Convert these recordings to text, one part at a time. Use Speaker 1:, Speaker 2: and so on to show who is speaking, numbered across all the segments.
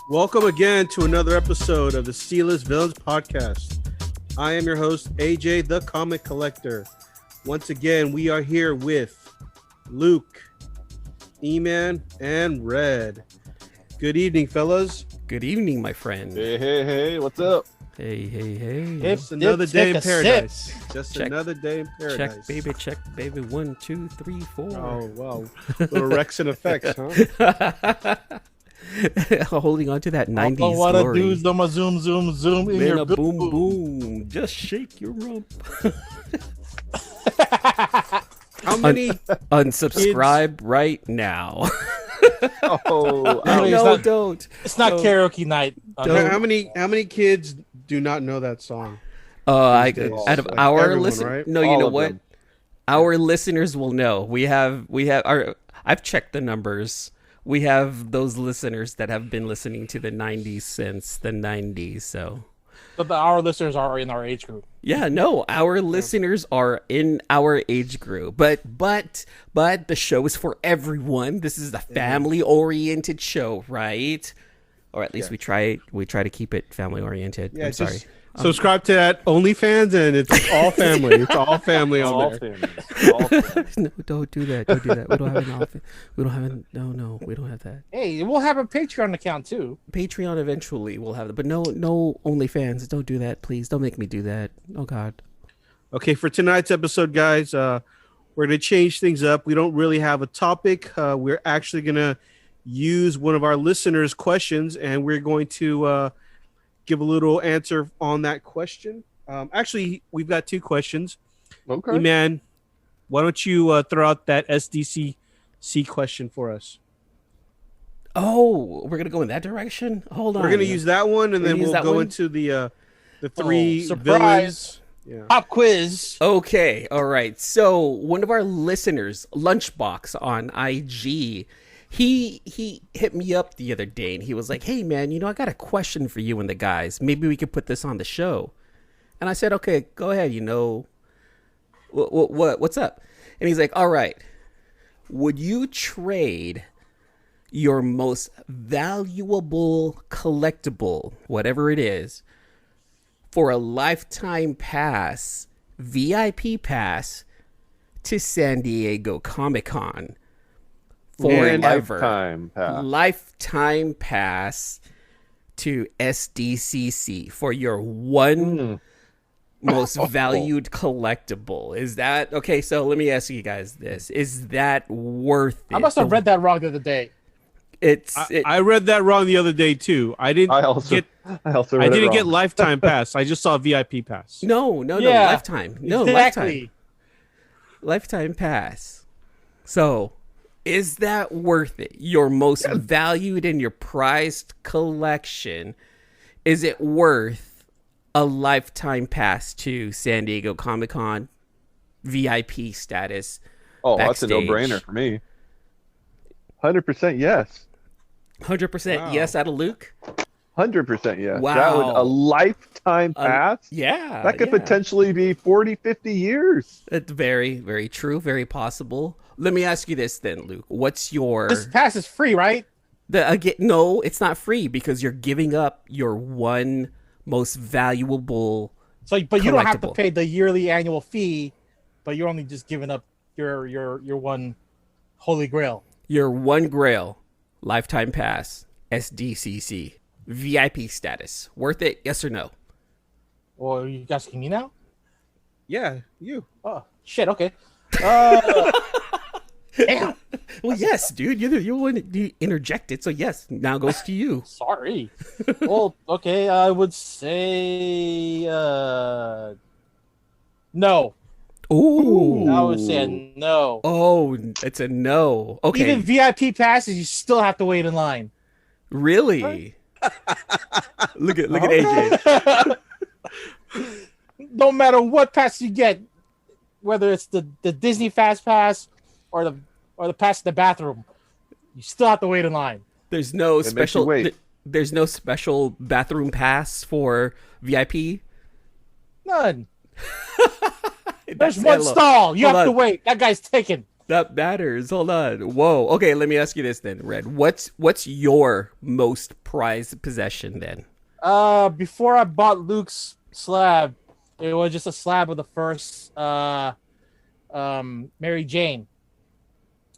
Speaker 1: Welcome again to another episode of the Steelers Villains Podcast. I am your host, AJ the Comic Collector. Once again, we are here with Luke, E-Man, and Red. Good evening, fellas.
Speaker 2: Good evening, my friend.
Speaker 3: Hey, what's up?
Speaker 2: Hey.
Speaker 1: Just another day in paradise.
Speaker 2: Check.
Speaker 1: Another day in paradise.
Speaker 2: Check, baby. 1, 2, 3, 4.
Speaker 1: Oh, wow. Little Rex and effects, huh?
Speaker 2: Holding on to that 90s
Speaker 3: All I want
Speaker 2: glory.
Speaker 3: to do is zoom in
Speaker 2: Man,
Speaker 3: your
Speaker 2: a boom, boom. Just shake your rump.
Speaker 1: How many?
Speaker 2: Unsubscribe right now.
Speaker 3: Oh,
Speaker 2: No, don't.
Speaker 3: It's not
Speaker 2: Don't.
Speaker 3: karaoke night.
Speaker 2: Don't.
Speaker 1: How many kids do not know that song?
Speaker 2: Out of
Speaker 1: Like
Speaker 2: our
Speaker 1: everyone,
Speaker 2: listen,
Speaker 1: right?
Speaker 2: no, you
Speaker 3: All
Speaker 2: know
Speaker 3: of
Speaker 2: what?
Speaker 3: them.
Speaker 2: Our listeners will know. We have our. I've checked the numbers. We have those listeners that have been listening to the 90s since the 90s. So
Speaker 3: But our listeners are in our age group.
Speaker 2: yeah, no, our listeners are in our age group. But the show is for everyone. This is a family oriented show, right? Or at least we try to keep it family oriented.
Speaker 1: Yeah,
Speaker 2: I'm sorry.
Speaker 1: just subscribe to that OnlyFans, and it's all family. It's all family on
Speaker 3: All
Speaker 1: there.
Speaker 3: families. All families.
Speaker 2: No, don't do that. Don't do that. We don't have an office. We don't have no, we don't have that.
Speaker 3: Hey, we'll have a Patreon account tue.
Speaker 2: Patreon eventually will have it, but no OnlyFans. Don't do that, please. Don't make me do that. Oh God.
Speaker 1: Okay, for tonight's episode, guys, we're going to change things up. We don't really have a topic. We're actually going to use one of our listeners' questions, and we're going to give a little answer on that question. Actually, we've got two questions.
Speaker 3: Okay.
Speaker 1: Man, why don't you throw out that SDCC question for us?
Speaker 2: Oh, we're gonna go in that direction. Hold on.
Speaker 1: We're going to use that one, and
Speaker 2: We're
Speaker 1: then
Speaker 2: gonna use
Speaker 1: we'll
Speaker 2: that
Speaker 1: go
Speaker 2: one?
Speaker 1: into the three
Speaker 3: surprise.
Speaker 1: villains. Yeah.
Speaker 3: Pop quiz.
Speaker 2: Okay, all right. So one of our listeners, Lunchbox on IG, he hit me up the other day and he was like, "Hey man, I got a question for you and the guys. Maybe we could put this on the show." And I said, "Okay, go ahead. What's up?" And he's like, "All right. Would you trade your most valuable collectible, whatever it is, for a lifetime pass, VIP pass, to San Diego Comic-Con forever? Lifetime pass to SDCC for your one most valued collectible. Is that okay? So let me ask you guys this: is that worth it?
Speaker 3: I must have read that wrong the other day.
Speaker 1: I read that wrong the other day too. I didn't
Speaker 3: I also
Speaker 1: get
Speaker 3: read
Speaker 1: lifetime pass. I just saw VIP pass.
Speaker 2: no,
Speaker 3: Yeah,
Speaker 2: lifetime. No,
Speaker 3: exactly.
Speaker 2: lifetime pass. So, is that worth it? Your most valued and your prized collection, is it worth a lifetime pass to San Diego Comic-Con VIP status?
Speaker 4: Oh,
Speaker 2: backstage?
Speaker 4: that's a no-brainer for me. 100% yes.
Speaker 2: 100%
Speaker 1: Wow.
Speaker 2: yes out of Luke?
Speaker 4: 100% yes.
Speaker 2: Wow.
Speaker 4: That would a lifetime pass.
Speaker 2: Yeah.
Speaker 4: That could
Speaker 2: yeah.
Speaker 4: potentially be 40, 50 years.
Speaker 2: It's very, very true, very possible. Let me ask you this then, Luke. What's your...
Speaker 3: This pass is free, right?
Speaker 2: No, it's not free because you're giving up your one most valuable...
Speaker 3: So, but you don't have to
Speaker 2: collectible.
Speaker 3: pay the yearly annual fee, but you're only just giving up your one holy grail.
Speaker 2: Your one grail lifetime pass, SDCC, VIP status. Worth it, yes or no?
Speaker 3: Well, you asking me now?
Speaker 1: Yeah, you.
Speaker 3: Oh, shit, okay. Damn,
Speaker 2: Well, yes, dude. You interjected, so yes, now goes to you.
Speaker 3: sorry. Well, okay, I would say no.
Speaker 2: Ooh.
Speaker 3: I would say a no.
Speaker 2: Oh, it's a no. Okay.
Speaker 3: Even VIP passes, you still have to wait in line.
Speaker 2: Really? look at AJ.
Speaker 3: No matter what pass you get, whether it's the Disney Fast Pass or the pass in the bathroom, you still have to wait in line.
Speaker 2: There's no
Speaker 4: makes you
Speaker 2: special.
Speaker 4: wait.
Speaker 2: There's no special bathroom pass for VIP.
Speaker 3: None.
Speaker 2: That's
Speaker 3: There's one
Speaker 2: hello.
Speaker 3: stall. You
Speaker 2: Hold
Speaker 3: have to
Speaker 2: on.
Speaker 3: wait. That guy's taken.
Speaker 2: that matters. Hold on. Whoa. Okay, let me ask you this then, Red. What's your most prized possession then?
Speaker 3: Before I bought Luke's slab, it was just a slab of the first Mary Jane.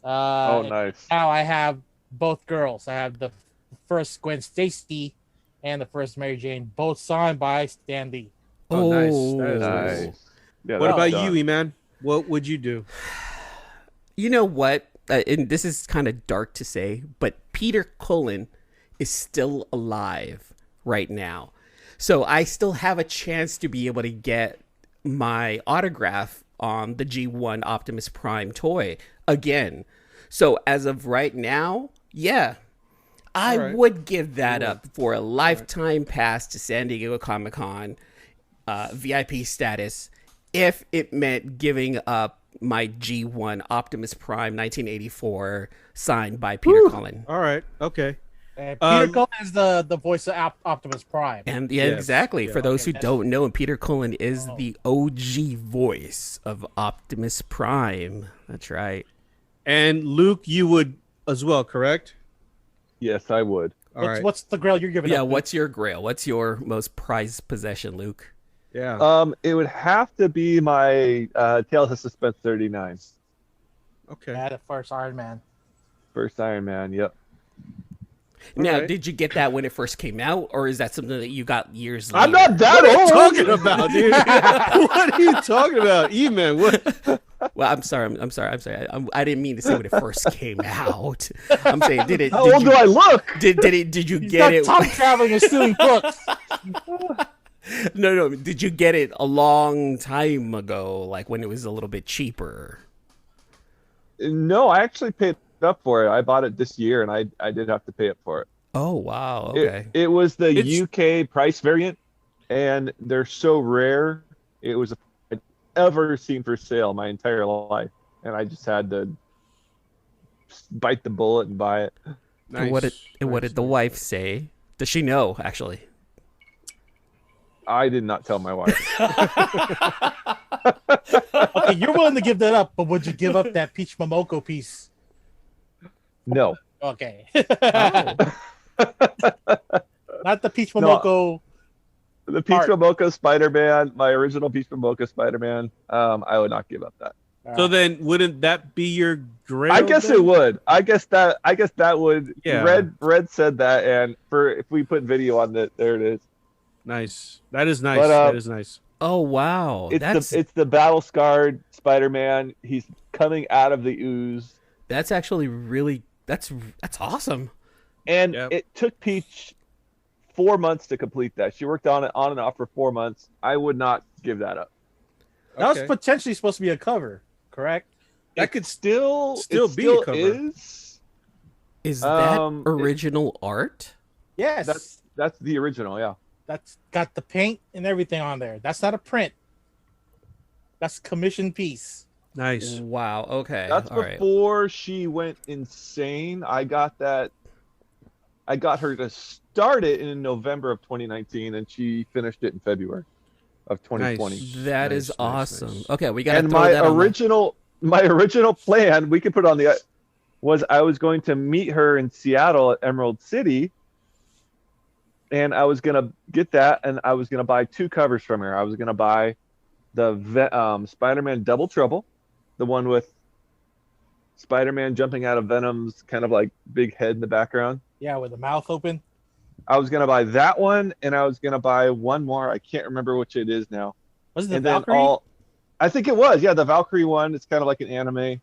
Speaker 4: Oh, nice.
Speaker 3: Now I have both girls. I have the first Gwen Stacy and the first Mary Jane, both signed by Stan Lee.
Speaker 1: Oh, nice. That is
Speaker 4: Nice.
Speaker 1: nice.
Speaker 4: Yeah,
Speaker 1: What
Speaker 4: that's
Speaker 1: about
Speaker 4: done.
Speaker 1: you, E-Man? What would you do?
Speaker 2: You know what? And this is kind of dark to say, but Peter Cullen is still alive right now. So I still have a chance to be able to get my autograph on the G1 Optimus Prime toy again. So as of right now, yeah, I
Speaker 1: All right.
Speaker 2: would give that up for a lifetime pass to San Diego Comic-Con, VIP status, if it meant giving up my G1 Optimus Prime 1984 signed by Peter Cullen.
Speaker 1: All right. Okay.
Speaker 3: And Peter Cullen is the voice of Optimus Prime.
Speaker 2: And yeah,
Speaker 1: Yes.
Speaker 2: exactly.
Speaker 1: Yeah.
Speaker 2: For those who
Speaker 3: Okay,
Speaker 2: don't know, Peter Cullen is the OG voice of Optimus Prime. That's right.
Speaker 1: And Luke, you would as well, correct?
Speaker 4: Yes, I would.
Speaker 1: All right.
Speaker 3: What's the grail you're giving
Speaker 2: Yeah,
Speaker 3: up?
Speaker 2: what's your grail? What's your most prized possession, Luke?
Speaker 1: Yeah.
Speaker 4: It would have to be my Tales of Suspense 39.
Speaker 1: Okay.
Speaker 3: Yeah, the first Iron Man.
Speaker 4: First Iron Man, yep.
Speaker 2: Now,
Speaker 1: right.
Speaker 2: did you get that when it first came out, or is that something that you got years later?
Speaker 4: I'm not that
Speaker 1: What are you
Speaker 4: old.
Speaker 1: talking about, dude? What are you talking about, E-Man? What?
Speaker 2: Well, I'm sorry. I didn't mean to say when it first came out. I'm saying, did it?
Speaker 4: How
Speaker 2: did
Speaker 4: old
Speaker 2: you,
Speaker 4: do I look?
Speaker 2: Did you
Speaker 3: He's
Speaker 2: get
Speaker 3: not
Speaker 2: it?
Speaker 3: time traveling and stealing books.
Speaker 2: No. Did you get it a long time ago, like when it was a little bit cheaper?
Speaker 4: No, I actually paid up for it. I bought it this year, and I did have to pay up for it.
Speaker 2: Oh wow. Okay.
Speaker 4: It was the
Speaker 1: It's-
Speaker 4: UK price variant, and they're so rare. It was I'd ever seen for sale my entire life, and I just had to bite the bullet and buy it.
Speaker 2: And what did the wife say? Does she know actually?
Speaker 4: I did not tell my wife.
Speaker 3: Okay, you're willing to give that up, but would you give up that Peach Momoko piece?
Speaker 4: No.
Speaker 3: Okay.
Speaker 2: Oh.
Speaker 3: Not the Peach
Speaker 4: No.
Speaker 3: Momoko.
Speaker 4: The Peach
Speaker 3: Art.
Speaker 4: Momoko Spider-Man, my original Peach Momoko Spider-Man, I would not give up that.
Speaker 1: So then, wouldn't that be your grail?
Speaker 4: I guess
Speaker 1: then?
Speaker 4: it would. I guess that would.
Speaker 1: Yeah.
Speaker 4: Red said that, and if we put video on it, there it is.
Speaker 1: Nice. That is nice.
Speaker 4: But,
Speaker 1: that is nice.
Speaker 2: Oh wow.
Speaker 4: It's the battle scarred Spider-Man. He's coming out of the ooze,
Speaker 2: That's actually really that's awesome.
Speaker 4: and
Speaker 1: Yep.
Speaker 4: it took Peach 4 months to complete that. She worked on it on and off for 4 months. I would not give that up.
Speaker 3: That was
Speaker 1: Okay.
Speaker 3: potentially supposed to be a cover, correct?
Speaker 1: That
Speaker 4: It
Speaker 1: could
Speaker 4: still
Speaker 1: be a cover.
Speaker 4: is.
Speaker 2: Is that
Speaker 4: It-
Speaker 2: original art?
Speaker 3: Yes.
Speaker 4: That's the original, yeah.
Speaker 3: That's got the paint and everything on there. That's not a print. That's commission piece.
Speaker 1: Nice.
Speaker 2: Wow. Okay.
Speaker 4: That's
Speaker 2: All right.
Speaker 4: before she went insane. I got that. I got her to start it in November of 2019, and she finished it in February of 2020.
Speaker 1: Nice.
Speaker 2: That is
Speaker 1: Nice,
Speaker 2: awesome.
Speaker 1: nice.
Speaker 2: Okay, we got to
Speaker 4: And
Speaker 2: throw
Speaker 4: my
Speaker 2: that on the-
Speaker 4: original plan, we could put on the, was I was going to meet her in Seattle at Emerald City, and I was gonna get that, and I was gonna buy 2 covers from her. I was gonna buy the Spider-Man Double Trouble, the one with Spider-Man jumping out of Venom's kind of like big head in the background.
Speaker 3: Yeah, with the mouth open.
Speaker 4: I was gonna buy that one, and I was gonna buy one more. I can't remember which it is now.
Speaker 3: Was it the
Speaker 4: And then
Speaker 3: Valkyrie?
Speaker 4: I think it was, yeah, the Valkyrie one. It's kind of like an anime.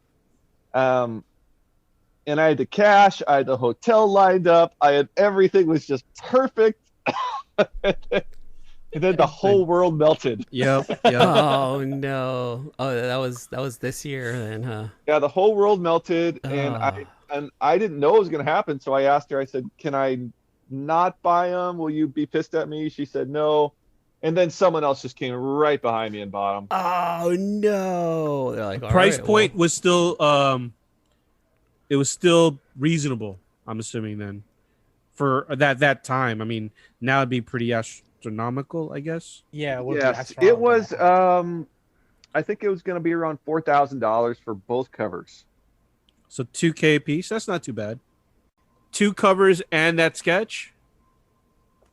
Speaker 4: And I had the cash, I had the hotel lined up, I had everything was just perfect. And then the whole world melted.
Speaker 1: Yep. Yep.
Speaker 2: Oh no! Oh, that was this year then, huh?
Speaker 4: Yeah, the whole world melted, and
Speaker 2: Ah.
Speaker 4: I didn't know it was gonna happen. So I asked her. I said, "Can I not buy them? Will you be pissed at me?" She said, "No." And then someone else just came right behind me and bought them.
Speaker 2: Oh no! They're like, all
Speaker 1: Price
Speaker 2: right,
Speaker 1: point was still it was still reasonable, I'm assuming then. For that time. I mean, now it'd be pretty astronomical, I guess.
Speaker 3: Yeah, it would be
Speaker 4: Yes, it
Speaker 3: astronomical.
Speaker 4: was. I think it was going to be around $4,000 for both covers.
Speaker 1: So $2K a piece. That's not too bad. 2 covers and that sketch.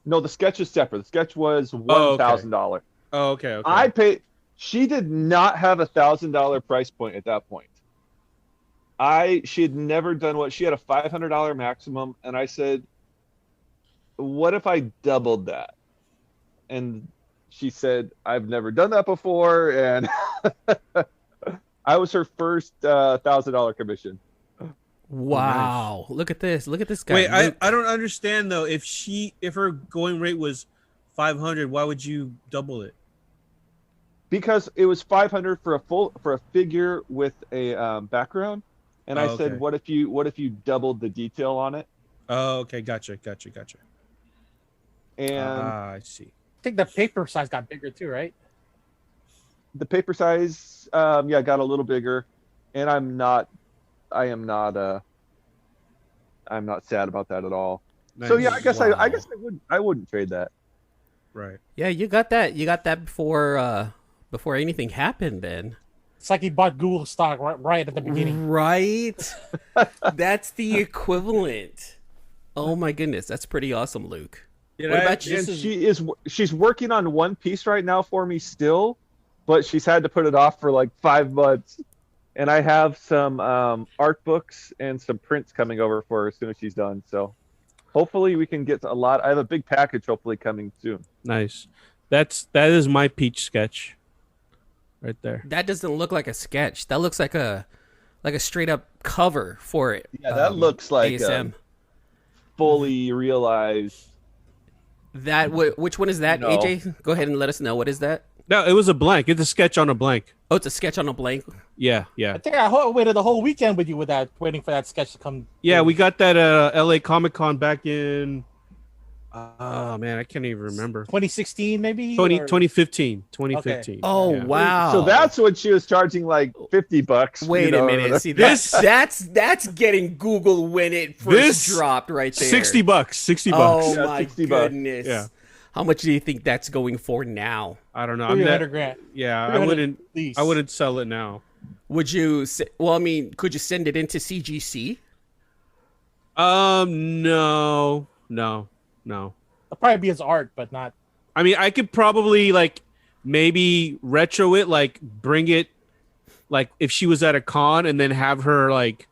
Speaker 4: No, the sketch is separate. The sketch was
Speaker 1: okay.
Speaker 4: $1,000.
Speaker 1: Oh, okay.
Speaker 4: I paid. She did not have $1,000 price point at that point. She had never done what she had a $500 maximum, and I said, "What if I doubled that?" And she said, "I've never done that before," and I was her first $1,000 commission.
Speaker 2: Wow. Look at this. Look at this guy.
Speaker 1: Wait,
Speaker 2: Luke.
Speaker 1: I don't understand though. If her going rate was 500, why would you double it?
Speaker 4: Because it was 500 for a figure with a background, and I said,
Speaker 1: okay.
Speaker 4: what if you doubled the detail on it?
Speaker 1: Oh, okay. Gotcha.
Speaker 4: And
Speaker 1: I see.
Speaker 3: I think the paper size got bigger too, right?
Speaker 4: the paper size, got a little bigger, and I'm not sad about that at all.
Speaker 1: Nice.
Speaker 4: So yeah, I guess
Speaker 2: Wow.
Speaker 4: I wouldn't trade that.
Speaker 1: Right.
Speaker 2: Yeah, you got that. You got that before anything happened. Then
Speaker 3: It's like he bought Google stock right at the beginning.
Speaker 2: right. That's the equivalent. Oh my goodness, that's pretty awesome, Luke.
Speaker 1: Did
Speaker 2: What
Speaker 1: I-
Speaker 2: about you?
Speaker 4: And she's working on one piece right now for me still, but she's had to put it off for like 5 months. And I have some art books and some prints coming over for her as soon as she's done. So hopefully we can get a lot. I have a big package hopefully coming soon.
Speaker 1: Nice. That is my peach sketch, right there.
Speaker 2: That doesn't look like a sketch. That looks like a straight up cover for it.
Speaker 4: Yeah, that looks like
Speaker 2: ASM.
Speaker 4: fully realized.
Speaker 2: Which one is that,
Speaker 4: No.
Speaker 2: AJ? Go ahead and let us know. What is that?
Speaker 1: No, it was a blank. It's a sketch on a blank.
Speaker 2: Oh, it's a sketch on a blank.
Speaker 1: Yeah.
Speaker 3: I think I waited the whole weekend with you with that, waiting for that sketch to come.
Speaker 1: Yeah, we got that LA Comic Con back in. Oh man, I can't even remember.
Speaker 3: 2016 maybe.
Speaker 1: 2015. 2015.
Speaker 2: Oh
Speaker 1: Yeah.
Speaker 2: wow!
Speaker 4: So that's when she was charging like $50.
Speaker 2: Wait a minute. See, that's getting Google when it first
Speaker 1: This-
Speaker 2: dropped right there.
Speaker 1: $60. $60.
Speaker 2: Oh
Speaker 4: Yeah,
Speaker 2: my
Speaker 4: $60.
Speaker 2: goodness!
Speaker 1: Yeah.
Speaker 2: How much do you think that's going for now?
Speaker 1: I don't know. I'm
Speaker 3: 300
Speaker 1: not,
Speaker 3: grand.
Speaker 1: yeah, I
Speaker 3: 300
Speaker 1: wouldn't.
Speaker 3: at least.
Speaker 1: I wouldn't sell it now.
Speaker 2: Would you? Well, I mean, could you send it into CGC?
Speaker 1: No.
Speaker 3: It'll probably be his art, but not.
Speaker 1: I mean, I could probably like maybe retro it, like bring it, like if she was at a con, and then have her like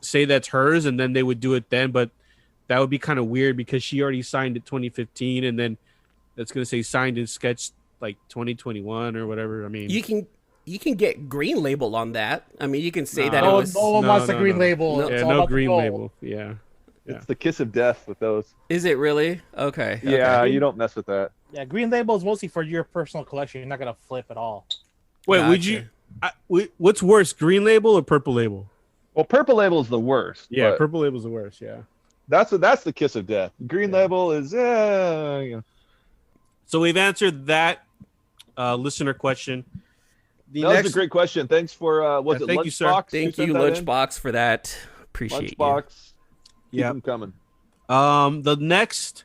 Speaker 1: say that's hers, and then they would do it then. But that would be kind of weird because she already signed it 2015, and then that's gonna say signed and sketched like 2021 or whatever. I mean,
Speaker 2: You can get green label on that. I mean, you can say that it
Speaker 3: No,
Speaker 2: was.
Speaker 3: no one
Speaker 1: no,
Speaker 3: wants the
Speaker 1: no,
Speaker 3: green
Speaker 1: no.
Speaker 3: label.
Speaker 2: No.
Speaker 3: It's
Speaker 1: yeah,
Speaker 3: all
Speaker 1: no
Speaker 3: about the
Speaker 1: green
Speaker 3: gold.
Speaker 1: label. Yeah. Yeah.
Speaker 4: It's the kiss of death with those.
Speaker 2: Is it really? Okay.
Speaker 4: Yeah,
Speaker 2: okay.
Speaker 4: you don't mess with that.
Speaker 3: Yeah, green label is mostly for your personal collection. You're not gonna flip at all.
Speaker 1: Wait, would
Speaker 2: Gotcha.
Speaker 1: you? What's worse, green label or purple label?
Speaker 4: Well, purple label is the worst.
Speaker 1: Yeah,
Speaker 4: but
Speaker 1: purple label's the worst. Yeah.
Speaker 4: that's the kiss of death. Green label is
Speaker 1: So we've answered that listener question. The
Speaker 4: That was a great question. Thanks for was
Speaker 1: Yeah,
Speaker 4: it
Speaker 1: thank you, sir.
Speaker 4: Lunchbox?
Speaker 2: Thank
Speaker 4: who
Speaker 2: you,
Speaker 4: sent that in?
Speaker 2: Lunchbox, for that. Appreciate you.
Speaker 4: Lunchbox. Keep
Speaker 1: Yeah.
Speaker 4: them coming.
Speaker 1: The next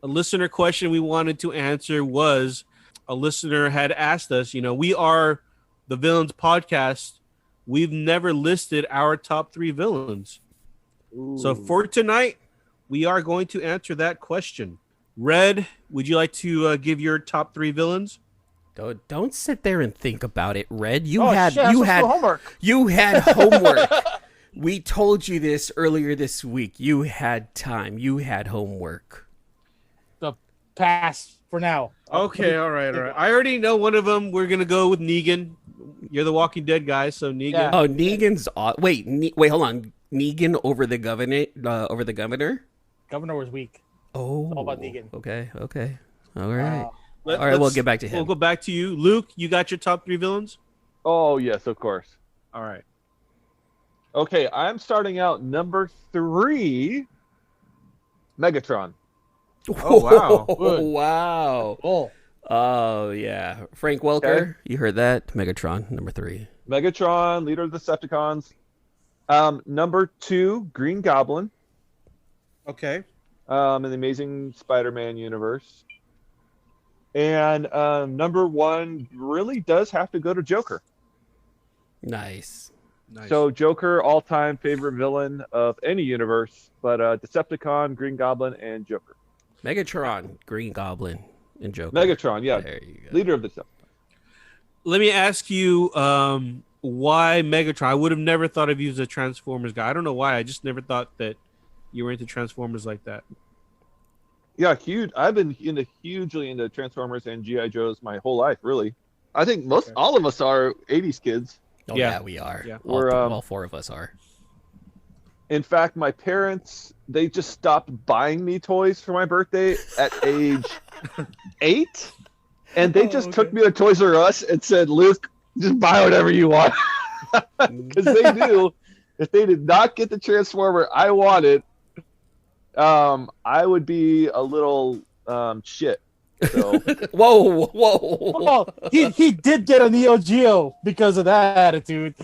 Speaker 1: listener question we wanted to answer was a listener had asked us, we are the Villains Podcast. We've never listed our top 3 villains. So for tonight, we are going to answer that question. Red, would you like to give your top 3 villains?
Speaker 2: Don't sit there and think about it, Red.
Speaker 3: Shit, I'm supposed to do homework.
Speaker 2: You had homework. We told you this earlier this week. You had time. You had homework.
Speaker 3: The pass for now.
Speaker 1: Okay, all right. I already know one of them. We're going to go with Negan. You're the Walking Dead guy, so Negan.
Speaker 3: Yeah.
Speaker 2: Oh, Negan's wait, hold on. Negan over the governor?
Speaker 3: Governor was weak.
Speaker 2: Oh.
Speaker 3: all about Negan.
Speaker 2: Okay. All right.
Speaker 3: Uh,
Speaker 2: All right, we'll get back to him.
Speaker 1: We'll go back to you. Luke, you got your top 3 villains?
Speaker 4: Oh yes, of course.
Speaker 1: All right.
Speaker 4: Okay, I'm starting out number 3. Megatron.
Speaker 1: Oh, wow.
Speaker 3: Good.
Speaker 2: Wow.
Speaker 3: oh,
Speaker 2: Oh, yeah. Frank Welker,
Speaker 4: Okay.
Speaker 2: you heard that? Megatron, number 3.
Speaker 4: Megatron, leader of the Decepticons. Number 2, Green Goblin.
Speaker 1: Okay.
Speaker 4: In the Amazing Spider-Man universe. And number 1 really does have to go to Joker.
Speaker 2: Nice.
Speaker 1: Nice.
Speaker 4: So Joker, all-time favorite villain of any universe, but Decepticon, Green Goblin, and Joker.
Speaker 2: Megatron, Green Goblin, and Joker.
Speaker 4: Megatron, yeah,
Speaker 2: There you go.
Speaker 4: leader of the Decepticons.
Speaker 1: let me ask you, why Megatron? I would have never thought of you as a Transformers guy. I don't know why. I just never thought that you were into Transformers like that.
Speaker 4: Yeah, huge. I've been hugely into Transformers and GI Joes my whole life, really. I think all of us are '80s kids.
Speaker 2: Oh
Speaker 1: Yeah.
Speaker 2: yeah, we are.
Speaker 1: Yeah.
Speaker 4: We're,
Speaker 2: All four of us are.
Speaker 4: In fact, my parents, they just stopped buying me toys for my birthday at age 8. And they just took me to Toys R Us and said, Luke, just buy whatever you want. Because they knew if they did not get the Transformer I wanted, I would be a little shit. So
Speaker 2: Whoa.
Speaker 3: Oh, he did get a Neo Geo because of that attitude.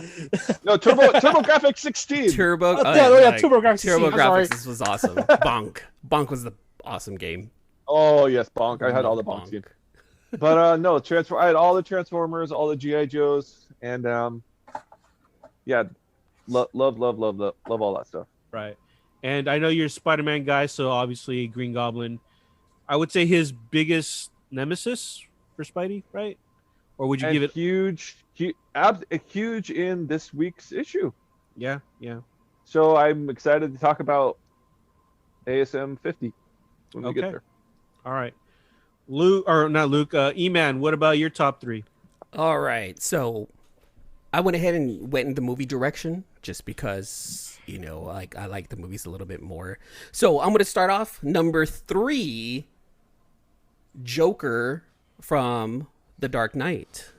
Speaker 4: no, TurboGrafx 16.
Speaker 2: Turbo.
Speaker 3: TurboGrafx 16,
Speaker 2: Turbo
Speaker 3: I'm sorry.
Speaker 2: Graphics was awesome. Bonk was the awesome game.
Speaker 4: Oh yes, Bonk. I had all the Bonk games. But no, I had all the Transformers, all the GI Joes, and yeah, love all that stuff.
Speaker 1: Right. And I know you're a Spider-Man guy, so obviously Green Goblin. I would say his biggest nemesis for Spidey, right? Or would you
Speaker 4: And
Speaker 1: give it?
Speaker 4: huge in this week's issue.
Speaker 1: Yeah.
Speaker 4: So I'm excited to talk about ASM 50 when we
Speaker 1: Okay.
Speaker 4: get there.
Speaker 1: All right. Luke, or not Luke, E-Man, what about your top 3?
Speaker 2: All right, so I went ahead and went in the movie direction just because I like the movies a little bit more. So I'm going to start off number 3, Joker from The Dark Knight.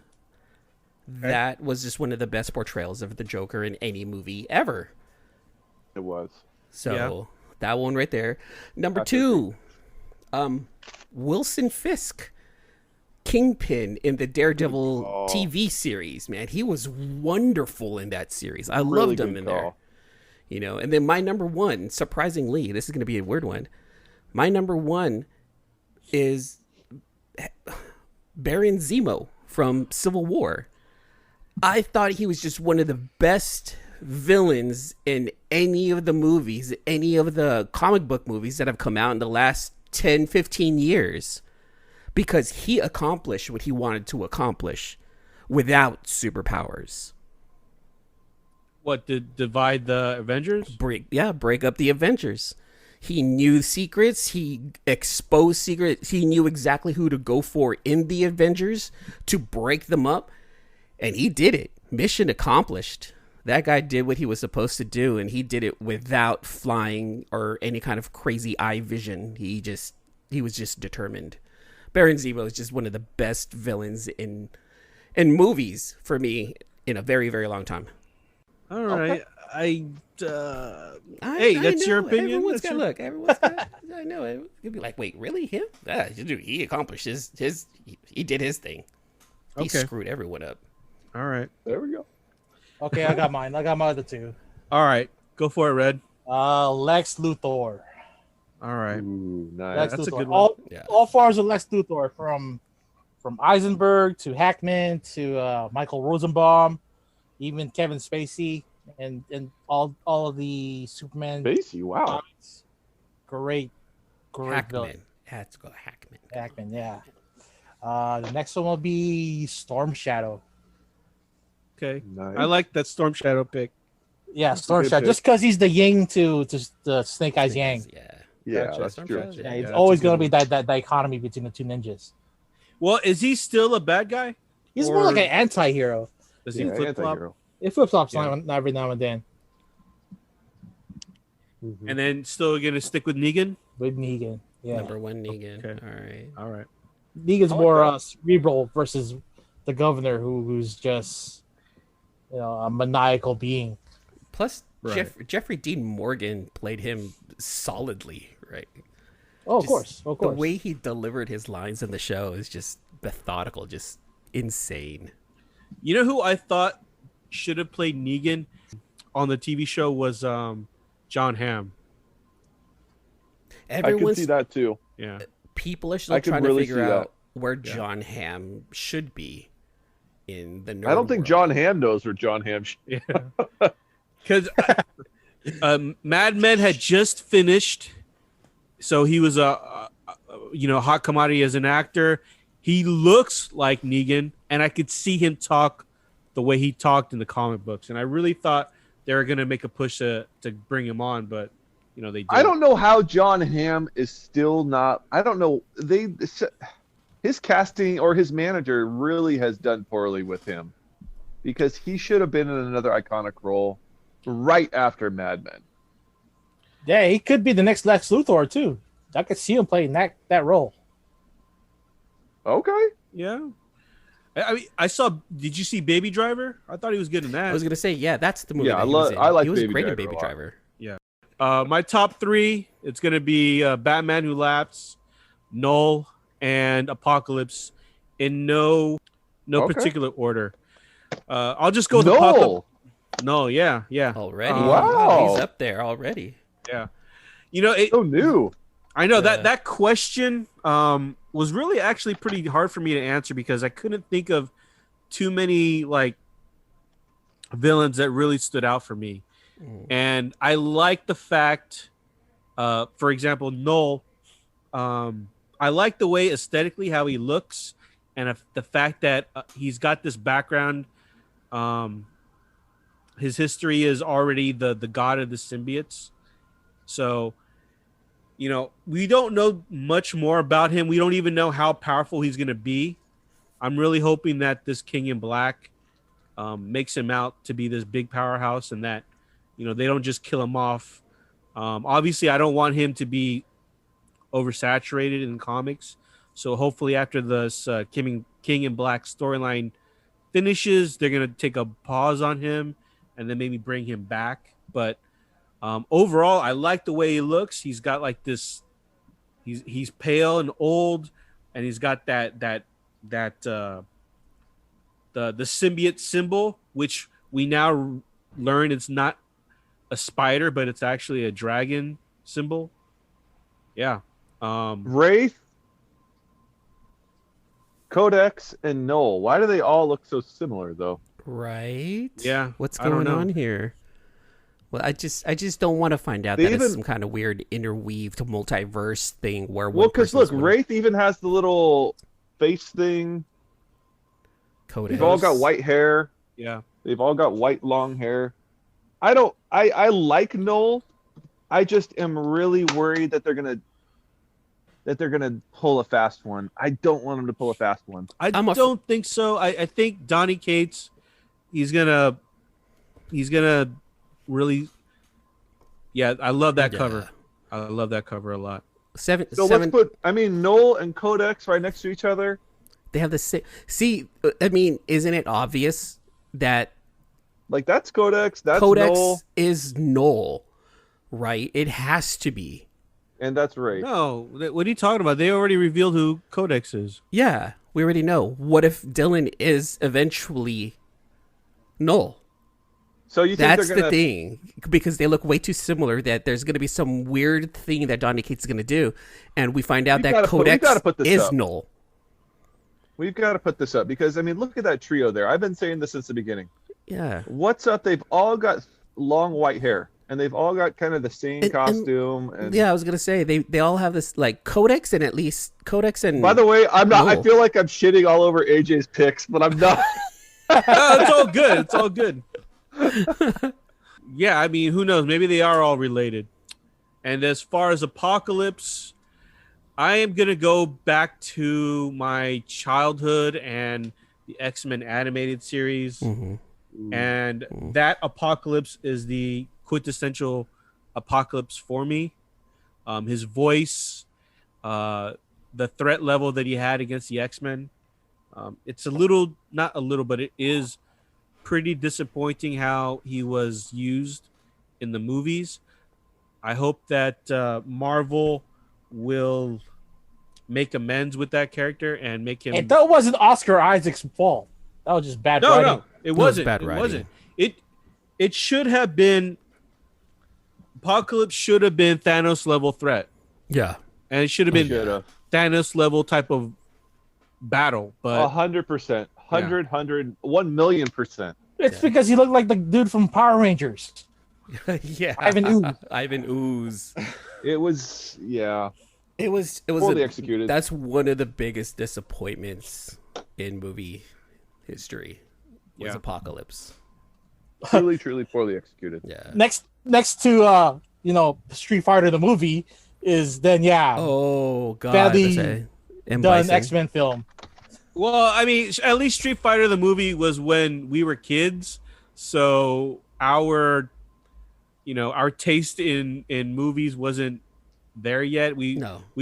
Speaker 1: Okay.
Speaker 2: That was just one of the best portrayals of the Joker in any movie ever.
Speaker 4: It was.
Speaker 2: So
Speaker 1: Yeah.
Speaker 2: that one right there. Number
Speaker 4: That's
Speaker 2: 2, Wilson Fisk, Kingpin in the Daredevil TV series. Man, he was wonderful in that series. I
Speaker 4: Really
Speaker 2: loved him
Speaker 4: good
Speaker 2: in
Speaker 4: call.
Speaker 2: there. And then my number 1, surprisingly, this is going to be a weird one. My number 1 is Baron Zemo from Civil War. I thought he was just one of the best villains in any of the movies, any of the comic book movies that have come out in the last 10, 15 years, because he accomplished what he wanted to accomplish without superpowers.
Speaker 1: What, to divide the Avengers?
Speaker 2: Break up the Avengers. He knew secrets. He exposed secrets. He knew exactly who to go for in the Avengers to break them up. And he did it. Mission accomplished. That guy did what he was supposed to do, and he did it without flying or any kind of crazy eye vision. He was just determined. Baron Zemo is just one of the best villains in movies for me in a very, very long time.
Speaker 1: All right. Hey,
Speaker 2: I
Speaker 1: that's your
Speaker 2: know.
Speaker 1: opinion?
Speaker 2: Everyone's
Speaker 1: That's
Speaker 2: got
Speaker 1: your-
Speaker 2: look. Everyone's got. I know. It'd be like, wait, really him? Dude, he accomplished he did his thing. He
Speaker 1: Okay.
Speaker 2: screwed everyone up.
Speaker 1: All right.
Speaker 4: There we go.
Speaker 3: Okay, I got mine. I got my other 2.
Speaker 1: All right. Go for it, Red.
Speaker 3: Lex Luthor.
Speaker 1: All right.
Speaker 4: Ooh, nice.
Speaker 3: Lex
Speaker 1: That's a
Speaker 3: Luthor.
Speaker 1: good one.
Speaker 3: All 4 of Lex Luthor, from Eisenberg to Hackman to Michael Rosenbaum, even Kevin Spacey, and all of the Superman.
Speaker 4: Spacey, wow.
Speaker 3: comics. Great villain.
Speaker 2: Hackman. Had to go Hackman.
Speaker 3: Hackman, yeah. The next one will be Storm Shadow.
Speaker 1: Okay.
Speaker 4: Nice.
Speaker 1: I like that Storm Shadow pick.
Speaker 3: Yeah,
Speaker 4: a
Speaker 3: Storm
Speaker 4: good
Speaker 3: Shadow.
Speaker 4: pick.
Speaker 3: Just because he's the Yang to the Snake Eyes Yang.
Speaker 2: Yeah.
Speaker 4: Yeah,
Speaker 1: Gotcha.
Speaker 4: that's
Speaker 2: Storm
Speaker 4: true.
Speaker 2: Shadow.
Speaker 3: Yeah, it's
Speaker 1: that's
Speaker 3: always
Speaker 1: a good
Speaker 3: going to be that dichotomy between the 2 ninjas.
Speaker 1: Well, is he still a bad guy?
Speaker 3: He's
Speaker 1: Or
Speaker 3: more like an anti-hero.
Speaker 1: Does he
Speaker 4: Yeah,
Speaker 1: flip flop?
Speaker 4: anti-hero.
Speaker 3: It flip-flops
Speaker 1: Yeah.
Speaker 3: every now and then
Speaker 4: Mhm.
Speaker 1: And then still gonna stick with Negan?
Speaker 3: with Negan. Yeah,
Speaker 2: Number 1, Negan.
Speaker 1: Okay.
Speaker 2: All right.
Speaker 1: All right.
Speaker 3: Negan's
Speaker 4: I like
Speaker 3: more
Speaker 4: that.
Speaker 3: cerebral versus the governor, who's just a maniacal being.
Speaker 2: Plus,
Speaker 1: Right.
Speaker 2: Jeffrey Dean Morgan played him solidly, right?
Speaker 3: Oh, of
Speaker 2: Just
Speaker 3: course.
Speaker 2: The way he delivered his lines in the show is just methodical, just insane.
Speaker 1: You know who I thought should have played Negan on the TV show was John Hamm.
Speaker 4: I could
Speaker 2: Everyone's
Speaker 4: see that too.
Speaker 1: Yeah.
Speaker 2: people are still
Speaker 4: I could
Speaker 2: trying to
Speaker 4: really
Speaker 2: figure
Speaker 4: see
Speaker 2: out
Speaker 4: that.
Speaker 2: where John Hamm should be. in the nerd
Speaker 4: I don't think
Speaker 2: world.
Speaker 4: John Hamm knows where John Hamm.
Speaker 1: Because Mad Men had just finished, so he was a hot commodity as an actor. He looks like Negan, and I could see him talk the way he talked in the comic books. And I really thought they were going to make a push to bring him on, but they didn't.
Speaker 4: I don't know how John Hamm is still not. I don't know. His casting or his manager really has done poorly with him, because he should have been in another iconic role right after Mad Men.
Speaker 3: Yeah, he could be the next Lex Luthor too. I could see him playing that role.
Speaker 4: Okay.
Speaker 1: Yeah. I mean, I saw. Did you see Baby Driver? I thought he was good in that.
Speaker 2: I was gonna say, yeah, that's the movie.
Speaker 4: Yeah,
Speaker 2: that he was in.
Speaker 4: I like
Speaker 2: He was
Speaker 4: Baby
Speaker 2: great in
Speaker 4: Driver a
Speaker 2: Baby
Speaker 4: lot.
Speaker 2: Driver.
Speaker 1: My top three. It's gonna be Batman Who Laughs, Null, and Apocalypse, in no
Speaker 4: Okay.
Speaker 1: particular order. I'll just go with
Speaker 4: No.
Speaker 1: Apocalypse. No, yeah.
Speaker 2: Already,
Speaker 4: Wow.
Speaker 2: he's up there already.
Speaker 4: So new.
Speaker 1: I know
Speaker 2: Yeah.
Speaker 1: that question was really actually pretty hard for me to answer, because I couldn't think of too many like villains that really stood out for me. And I like the fact, for example, Null. I like the way aesthetically how he looks, and the fact that he's got this background. His history is already the god of the symbiotes. So, we don't know much more about him. We don't even know how powerful he's going to be. I'm really hoping that this King in Black makes him out to be this big powerhouse, and that, they don't just kill him off. Obviously, I don't want him to be oversaturated in comics. So hopefully after this King in Black storyline finishes, they're going to take a pause on him and then maybe bring him back. But overall, I like the way he looks. He's got like this. He's pale and old, and he's got that the symbiote symbol, which we now learn it's not a spider, but it's actually a dragon symbol. Yeah.
Speaker 4: Wraith, Codex, and Null. Why do they all look so similar, though?
Speaker 2: Right?
Speaker 1: Yeah,
Speaker 2: What's
Speaker 1: I don't
Speaker 2: going
Speaker 1: know.
Speaker 2: on here? Well, I just don't want to find out
Speaker 4: They
Speaker 2: that it's
Speaker 4: even-
Speaker 2: some kind of weird interweaved multiverse thing where
Speaker 4: Well,
Speaker 2: one
Speaker 4: because
Speaker 2: person's
Speaker 4: look, Wraith even has the little face thing.
Speaker 2: Codex.
Speaker 4: They've all got white hair.
Speaker 1: Yeah.
Speaker 4: They've all got white long hair. I like Null. I just am really worried that they're gonna pull a fast one. I don't want them to pull a fast one.
Speaker 1: I
Speaker 2: I'm a-
Speaker 1: don't think so. I think Donny Cates, he's gonna really. Yeah, I love that
Speaker 2: Yeah.
Speaker 1: cover. I love that cover a lot.
Speaker 4: So
Speaker 2: seven.
Speaker 4: let's put. Null and Codex right next to each other.
Speaker 2: They have the same. See, I mean, isn't it obvious that
Speaker 4: Like that's Codex. That's
Speaker 2: Codex
Speaker 4: Null,
Speaker 2: is Null, right? It has to be.
Speaker 4: and that's Wraith.
Speaker 1: No, what are you talking about? They already revealed who Codex is.
Speaker 2: Yeah, we already know. What if Dylan is eventually Null?
Speaker 4: So you think
Speaker 2: That's
Speaker 4: they're gonna?
Speaker 2: the thing, because they look way too similar. That there's going to be some weird thing that Donny Cates is going to do, and we find out
Speaker 4: We
Speaker 2: that
Speaker 4: gotta put- we
Speaker 2: Codex
Speaker 4: gotta put this
Speaker 2: is
Speaker 4: up.
Speaker 2: Null.
Speaker 4: We've got to put this up because I mean, look at that trio there. I've been saying this since the beginning.
Speaker 2: Yeah,
Speaker 4: What's up? They've all got long white hair, and they've all got kind of the same
Speaker 2: And-
Speaker 4: costume. And
Speaker 2: yeah. I was gonna say they all have this like Codex and at least Codex and.
Speaker 4: by the way, I'm not. I
Speaker 2: Null.
Speaker 4: feel like I'm shitting all over AJ's picks, but I'm not.
Speaker 1: No, it's all good. It's all good. Yeah, I mean, who knows? Maybe they are all related. And as far as Apocalypse, I am gonna go back to my childhood and the X-Men animated series.
Speaker 2: Mhm.
Speaker 1: And that Apocalypse is the quintessential Apocalypse for me. His voice, the threat level that he had against the X-Men. It's not a little, but it is pretty disappointing how he was used in the movies. I hope that Marvel will make amends with that character and make him.
Speaker 3: And that wasn't Oscar Isaac's fault. That was just bad
Speaker 1: No,
Speaker 3: writing.
Speaker 1: no, it
Speaker 2: was
Speaker 1: wasn't.
Speaker 2: bad
Speaker 1: It
Speaker 2: writing.
Speaker 1: wasn't. It should have been. Apocalypse should have been Thanos level threat,
Speaker 2: Yeah,
Speaker 1: and it should have been
Speaker 4: Should've.
Speaker 1: Thanos level type of battle. But
Speaker 4: 100%. 1,000,000%.
Speaker 3: It's
Speaker 2: Yeah.
Speaker 3: because he looked like the dude from Power Rangers.
Speaker 2: Yeah,
Speaker 3: Ivan Ooze.
Speaker 2: Ivan Ooze.
Speaker 4: It was, yeah,
Speaker 2: It was
Speaker 4: poorly executed.
Speaker 2: That's one of the biggest disappointments in movie history. Was
Speaker 1: Yeah.
Speaker 2: Apocalypse.
Speaker 4: Truly, truly poorly executed.
Speaker 2: Yeah.
Speaker 3: Next to Street Fighter the movie is then
Speaker 2: Oh God.
Speaker 3: badly
Speaker 2: that's a- and
Speaker 3: done
Speaker 2: Bison.
Speaker 3: X-Men film.
Speaker 1: Well, I mean, at least Street Fighter the movie was when we were kids, so our taste in movies wasn't there yet. We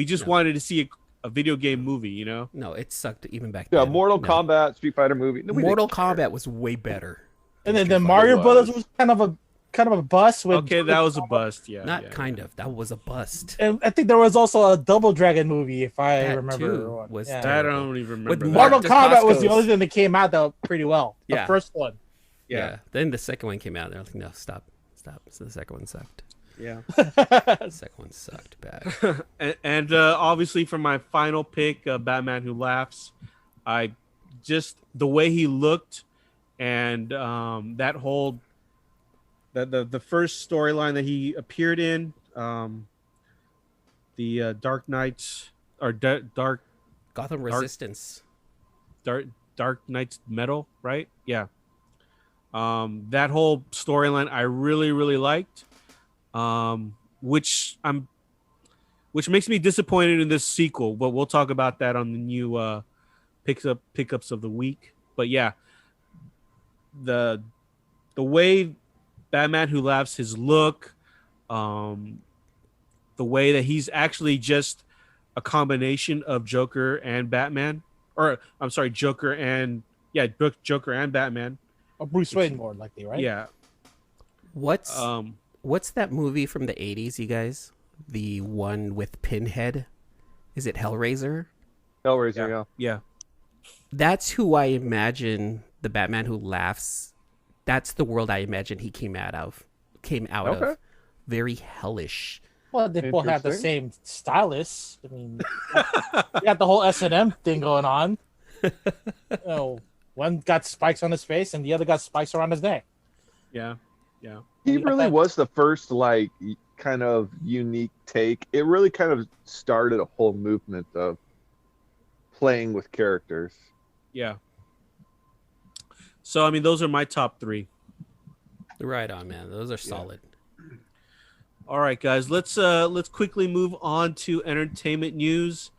Speaker 1: just
Speaker 2: no.
Speaker 1: wanted to see a video game movie, you know.
Speaker 2: No, it sucked even back
Speaker 4: Yeah,
Speaker 2: then.
Speaker 4: Mortal
Speaker 2: No.
Speaker 4: Kombat, Street Fighter movie. Nobody
Speaker 2: Mortal
Speaker 4: didn't care.
Speaker 2: Kombat was way better.
Speaker 3: And then
Speaker 2: Street
Speaker 3: the
Speaker 2: Fighter
Speaker 3: Mario
Speaker 4: was.
Speaker 3: Brothers was kind of a bust with
Speaker 1: Okay, that was a bust. Yeah,
Speaker 2: Not
Speaker 1: yeah.
Speaker 2: kind of. That was a bust.
Speaker 3: And I think there was also a Double Dragon movie, if I
Speaker 2: That
Speaker 3: remember.
Speaker 2: too was
Speaker 3: Yeah.
Speaker 1: I don't even remember.
Speaker 2: With
Speaker 1: that.
Speaker 2: Mark
Speaker 3: Mortal Kombat was the
Speaker 2: Dacascos.
Speaker 3: only thing that came out that pretty well. The
Speaker 2: Yeah.
Speaker 3: first one.
Speaker 2: Yeah. Then the second one came out. They're like, no, stop. So the second one sucked.
Speaker 1: Yeah.
Speaker 2: The second one sucked bad.
Speaker 1: And obviously for my final pick, Batman Who Laughs, I just the way he looked and that whole the first storyline that he appeared in, the Dark Knights or Dark
Speaker 2: Gotham Resistance.
Speaker 1: Dark Knights Metal, right? Yeah. That whole storyline I really, really liked. Which makes me disappointed in this sequel, but we'll talk about that on the new pickups of the week. But yeah, the way Batman Who Laughs, his look, the way that he's actually just a combination of Joker and Batman, or I'm sorry, Joker and Batman.
Speaker 3: Or Bruce Wayne, more likely, right?
Speaker 1: Yeah.
Speaker 2: What's that movie from the 80s, you guys? The one with Pinhead? Is it Hellraiser?
Speaker 4: Hellraiser, yeah.
Speaker 1: Yeah.
Speaker 2: That's who I imagine the Batman Who Laughs. That's the world I imagine he came out of.
Speaker 4: Okay.
Speaker 2: Very hellish.
Speaker 3: Well, they both have the
Speaker 4: Interesting.
Speaker 3: same stylist. I mean, you got the whole S&M thing going on. One got spikes on his face, and the other got spikes around his neck.
Speaker 1: Yeah. Yeah.
Speaker 4: He really was the first, like, kind of unique take. It really kind of started a whole movement of playing with characters.
Speaker 1: Yeah. So I mean, those are my top 3.
Speaker 2: Right on, man. Those are solid.
Speaker 1: All right, guys. Let's quickly move on to entertainment news.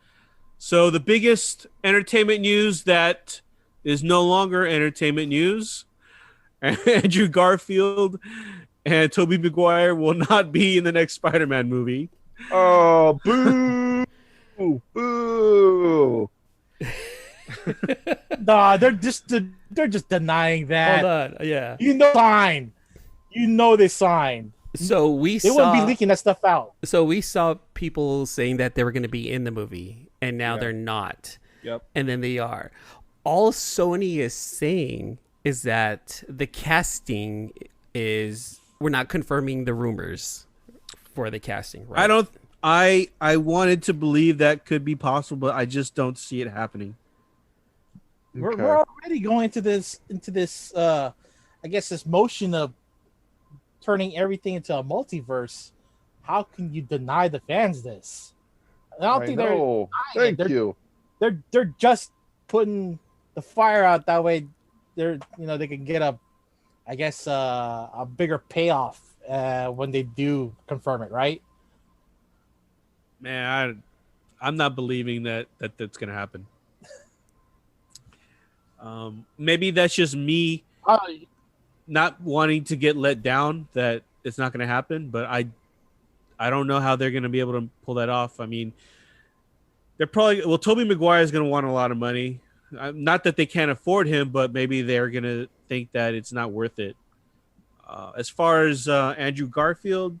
Speaker 1: So the biggest entertainment news that is no longer entertainment news. Andrew Garfield and Tobey Maguire will not be in the next Spider-Man movie.
Speaker 4: Oh, boo! Boo!
Speaker 3: Nah, they're just denying that.
Speaker 2: Hold on. Yeah.
Speaker 3: Sign. You know they signed.
Speaker 2: So we
Speaker 3: They
Speaker 2: saw
Speaker 3: wouldn't be leaking that stuff out.
Speaker 2: So we saw people saying that they were going to be in the movie, and now
Speaker 1: Yeah.
Speaker 2: they're not.
Speaker 1: Yep.
Speaker 2: And then they are. All Sony is saying is that the casting is we're not confirming the rumors for the casting, right?
Speaker 1: I wanted to believe that could be possible, but I just don't see it happening.
Speaker 3: We're
Speaker 4: Okay.
Speaker 3: already going into this I guess this motion of turning everything into a multiverse. How can you deny the fans this? I don't think
Speaker 4: know.
Speaker 3: denying it.
Speaker 4: Thank you.
Speaker 3: they're just putting the fire out that way they can get a bigger payoff when they do confirm it, right?
Speaker 1: Man, I'm not believing that that's gonna happen. Maybe that's just me not wanting to get let down that it's not going to happen, but I don't know how they're going to be able to pull that off. I mean, Tobey Maguire is going to want a lot of money. Not that they can't afford him, but maybe they're going to think that it's not worth it. As far as Andrew Garfield,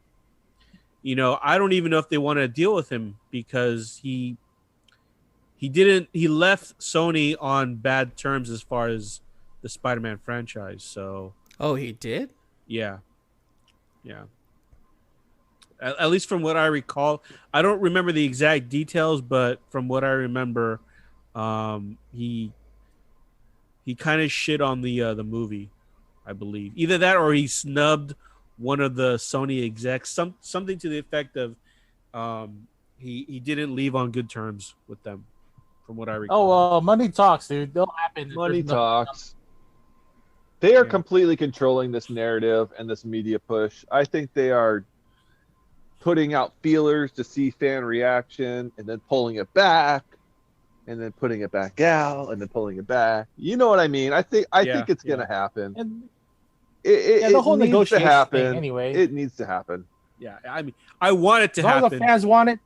Speaker 1: I don't even know if they want to deal with him because he left Sony on bad terms as far as the Spider-Man franchise. So
Speaker 2: Oh, he did?
Speaker 1: yeah. At least from what I recall, I don't remember the exact details, but from what I remember, he he kind of shit on the movie, I believe. Either that or he snubbed one of the Sony execs, something to the effect of he didn't leave on good terms with them, from what I recall.
Speaker 3: Oh, money talks, dude. They'll happen.
Speaker 4: Money
Speaker 3: There's no-
Speaker 4: talks. They are
Speaker 1: Yeah.
Speaker 4: completely controlling this narrative and this media push. I think they are putting out feelers to see fan reaction and then pulling it back and then putting it back out and then pulling it back. You know what I mean? I think it's
Speaker 1: Yeah.
Speaker 4: going to happen.
Speaker 3: And
Speaker 4: It
Speaker 3: the whole
Speaker 4: needs to
Speaker 3: negotiation
Speaker 4: happen.
Speaker 3: thing, anyway.
Speaker 4: It needs to happen.
Speaker 1: Yeah, I mean, I want it to
Speaker 3: As long as
Speaker 1: happen.
Speaker 3: the fans want it.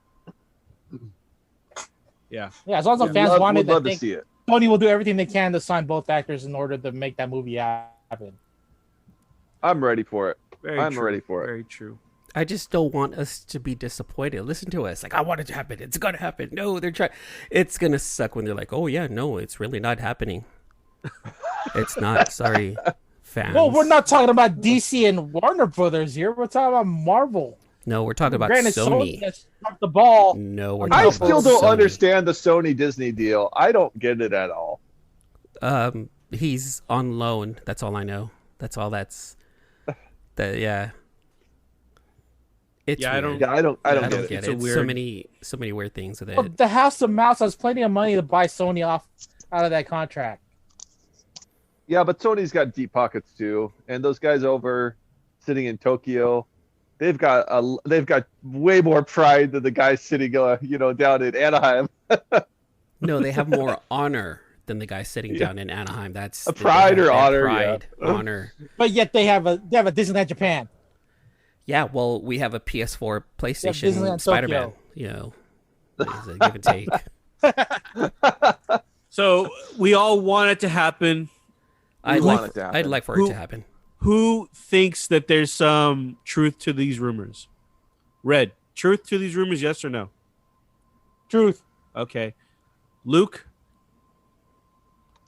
Speaker 1: Yeah.
Speaker 3: Yeah, as long as the
Speaker 4: We'd
Speaker 3: fans
Speaker 4: love,
Speaker 3: want
Speaker 4: would
Speaker 3: it, I
Speaker 4: love to
Speaker 3: think
Speaker 4: see it.
Speaker 3: Sony will do everything they can to sign both actors in order to make that movie happen.
Speaker 4: I'm ready for it.
Speaker 1: Very
Speaker 4: I'm
Speaker 1: true.
Speaker 4: ready for it.
Speaker 1: Very true.
Speaker 2: I just don't want us to be disappointed. Listen to us. Like, I want it to happen. It's going to happen. No, they're trying. It's going to suck when they're like, oh, yeah, no, it's really not happening. It's not. Sorry, fans.
Speaker 3: Well, we're not talking about DC and Warner Brothers here. We're talking about Marvel.
Speaker 2: No, we're talking about
Speaker 3: Granted,
Speaker 2: Sony.
Speaker 3: has dropped the ball.
Speaker 2: No, we're
Speaker 4: I
Speaker 2: talking
Speaker 4: still
Speaker 2: about
Speaker 4: don't
Speaker 2: Sony.
Speaker 4: understand the Sony Disney deal. I don't get it at all.
Speaker 2: He's on loan. That's all I know. That's all that's. Yeah. It's
Speaker 1: Yeah, I
Speaker 2: weird.
Speaker 4: Yeah, I don't
Speaker 2: I
Speaker 4: get
Speaker 2: don't
Speaker 4: it.
Speaker 2: get
Speaker 1: It's
Speaker 2: it.
Speaker 1: a
Speaker 2: It's
Speaker 1: weird-
Speaker 2: so many weird things with it.
Speaker 3: Well, the House of Mouse has plenty of money to buy Sony off out of that contract.
Speaker 4: Yeah, but Sony's got deep pockets too, and those guys over sitting in Tokyo, they've got way more pride than the guys sitting, down in Anaheim.
Speaker 2: No, they have more honor than the guy sitting down in Anaheim. That's
Speaker 4: A pride
Speaker 2: they
Speaker 4: or
Speaker 2: have
Speaker 4: honor,
Speaker 2: Pride,
Speaker 4: yeah.
Speaker 2: honor.
Speaker 3: But yet they have a Disneyland Japan.
Speaker 2: Yeah, well, we have a PS4, PlayStation,
Speaker 3: Disneyland
Speaker 2: Spider-Man.
Speaker 3: Tokyo.
Speaker 2: You know, it's a give and take.
Speaker 1: So we all want it to happen.
Speaker 2: I'd
Speaker 4: want
Speaker 2: like,
Speaker 4: it to happen.
Speaker 2: I'd like for it
Speaker 1: Who-
Speaker 2: to happen.
Speaker 1: Who thinks that there's some truth to these rumors? Red, truth to these rumors, yes or no?
Speaker 3: Truth.
Speaker 1: Okay. Luke?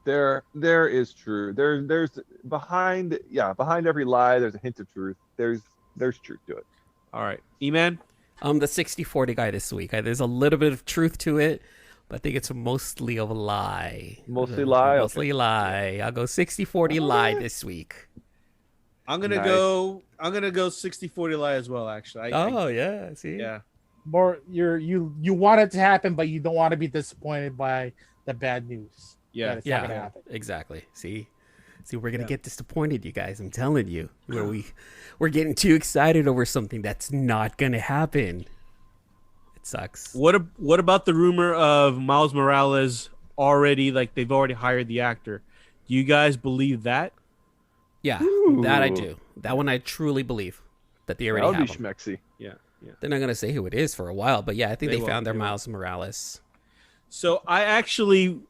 Speaker 4: There is true. There's behind every lie, there's a hint of truth. There's truth to it.
Speaker 1: All right. E-Man?
Speaker 2: I'm the 60-40 guy this week. There's a little bit of truth to it, but I think it's mostly a lie.
Speaker 4: Mostly lie?
Speaker 2: Mostly lie. I'll go 60-40 lie this week.
Speaker 1: I'm gonna
Speaker 4: Nice.
Speaker 1: go 60-40 lie as well, actually.
Speaker 2: Yeah. See?
Speaker 1: Yeah.
Speaker 3: More you want it to happen, but you don't want to be disappointed by the bad news.
Speaker 1: Yeah.
Speaker 3: That it's not gonna
Speaker 2: Yeah,
Speaker 3: happen.
Speaker 2: exactly. See, we're gonna get disappointed, you guys. I'm telling you, we're getting too excited over something that's not gonna happen. It sucks.
Speaker 1: What about the rumor of Miles Morales they've already hired the actor? Do you guys believe that?
Speaker 2: Yeah, that I do. That one I truly believe that they
Speaker 4: That
Speaker 2: already
Speaker 4: would
Speaker 2: have
Speaker 4: be
Speaker 2: him.
Speaker 4: schmexy.
Speaker 1: Yeah. Yeah.
Speaker 2: They're not gonna say who it is for a while, but yeah, I think
Speaker 1: They
Speaker 2: they,
Speaker 1: won't,
Speaker 2: found their
Speaker 1: they won't.
Speaker 2: Miles Morales.
Speaker 1: So I actually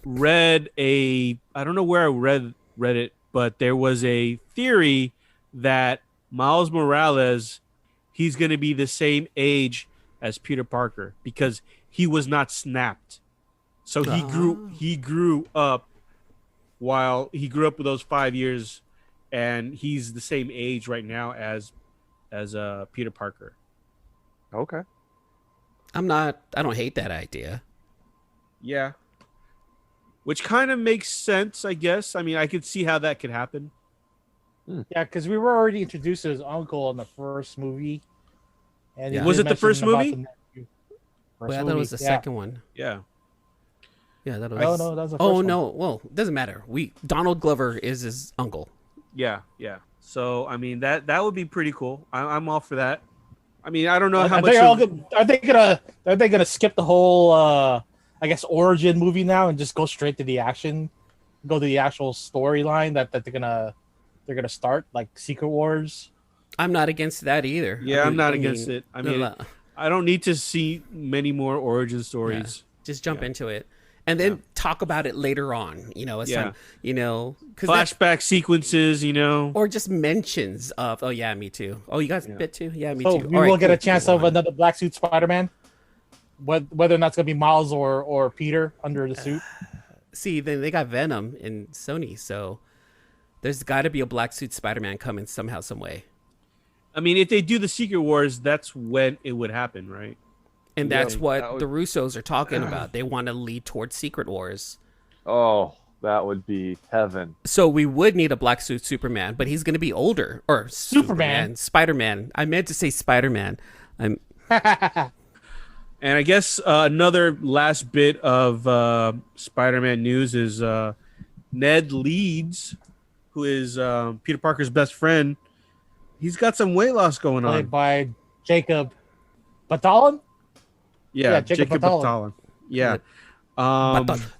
Speaker 1: read I don't know where I read it, but there was a theory that Miles Morales, he's going to be the same age as Peter Parker because he was not snapped. So he grew up with those 5 years, and he's the same age right now as Peter Parker.
Speaker 4: Okay.
Speaker 2: I don't hate that idea.
Speaker 1: Yeah. Which kind of makes sense, I guess. I mean, I could see how that could happen.
Speaker 3: Yeah, because we were already introduced to his uncle in the first movie. And he
Speaker 2: Yeah.
Speaker 3: did
Speaker 1: Was it the
Speaker 3: mention
Speaker 1: first
Speaker 3: about
Speaker 1: movie?
Speaker 3: the nephew.
Speaker 2: Well, I
Speaker 3: First
Speaker 2: thought it was
Speaker 3: movie,
Speaker 2: the
Speaker 3: yeah.
Speaker 2: second one.
Speaker 1: Yeah.
Speaker 2: Yeah, that was.
Speaker 3: No, that was the first
Speaker 2: Oh
Speaker 3: one.
Speaker 2: no, well, it doesn't matter. Donald Glover is his uncle.
Speaker 1: Yeah, yeah. So I mean that would be pretty cool. I'm all for that. I mean, I don't know how
Speaker 3: Are
Speaker 1: much.
Speaker 3: they gonna skip the whole I guess origin movie now and just go straight to the action, go to the actual storyline that they're gonna start, like Secret Wars?
Speaker 2: I'm not against that either.
Speaker 1: Yeah, I'm not against it. I mean,
Speaker 2: no.
Speaker 1: I don't need to see many more origin stories.
Speaker 2: Just jump into it, and then talk about it later on. As
Speaker 1: Yeah.
Speaker 2: time, because
Speaker 1: Flashback sequences,
Speaker 2: or just mentions of, oh yeah, me too. Oh, you guys bit too? Yeah, me
Speaker 3: So
Speaker 2: too.
Speaker 3: we
Speaker 2: All right,
Speaker 3: will get a
Speaker 2: cool,
Speaker 3: chance
Speaker 2: cool,
Speaker 3: of
Speaker 2: on.
Speaker 3: another Black Suit Spider-Man, whether or not it's gonna be Miles or Peter under the suit.
Speaker 2: See, then they got Venom in Sony, so there's got to be a Black Suit Spider-Man coming somehow, some way.
Speaker 1: I mean, if they do the Secret Wars, that's when it would happen, right?
Speaker 2: And
Speaker 4: Yeah,
Speaker 2: that's what
Speaker 4: that would-
Speaker 2: the Russos are talking about. They want to lead towards Secret Wars.
Speaker 4: Oh, that would be heaven.
Speaker 2: So we would need a black suit Superman, but he's going to be older. Or
Speaker 3: Superman.
Speaker 2: Spider-Man. I meant to say Spider-Man. I'm
Speaker 1: And I guess another last bit of Spider-Man news is Ned Leeds, who is Peter Parker's best friend. He's got some weight loss going
Speaker 3: Played
Speaker 1: on.
Speaker 3: by Jacob Batalon.
Speaker 1: Yeah,
Speaker 3: Jacob
Speaker 1: Jacob
Speaker 3: Batalon.
Speaker 1: Batalon. Yeah.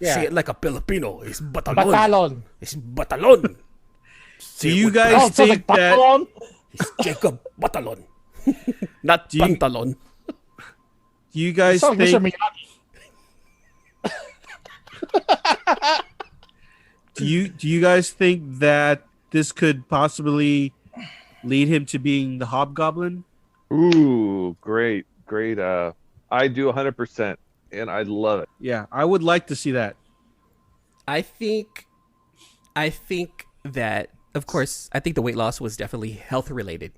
Speaker 3: yeah.
Speaker 2: Say it like a Filipino. It's batalon.
Speaker 3: Batalon.
Speaker 2: It's batalon.
Speaker 1: Do you
Speaker 3: Oh,
Speaker 1: guys
Speaker 3: it sounds
Speaker 1: think
Speaker 3: like
Speaker 1: that?
Speaker 3: Batalon.
Speaker 2: It's Jacob Batalon. Not
Speaker 1: Do you-
Speaker 2: pantalon.
Speaker 1: Do you
Speaker 3: It
Speaker 1: guys
Speaker 3: sounds like Mr.
Speaker 1: think?
Speaker 3: Miyagi.
Speaker 1: Do you guys think that this could possibly lead him to being the Hobgoblin?
Speaker 4: Ooh, great. I do 100%, and I love it.
Speaker 1: Yeah, I would like to see that.
Speaker 2: I think that, of course, I think the weight loss was definitely health related.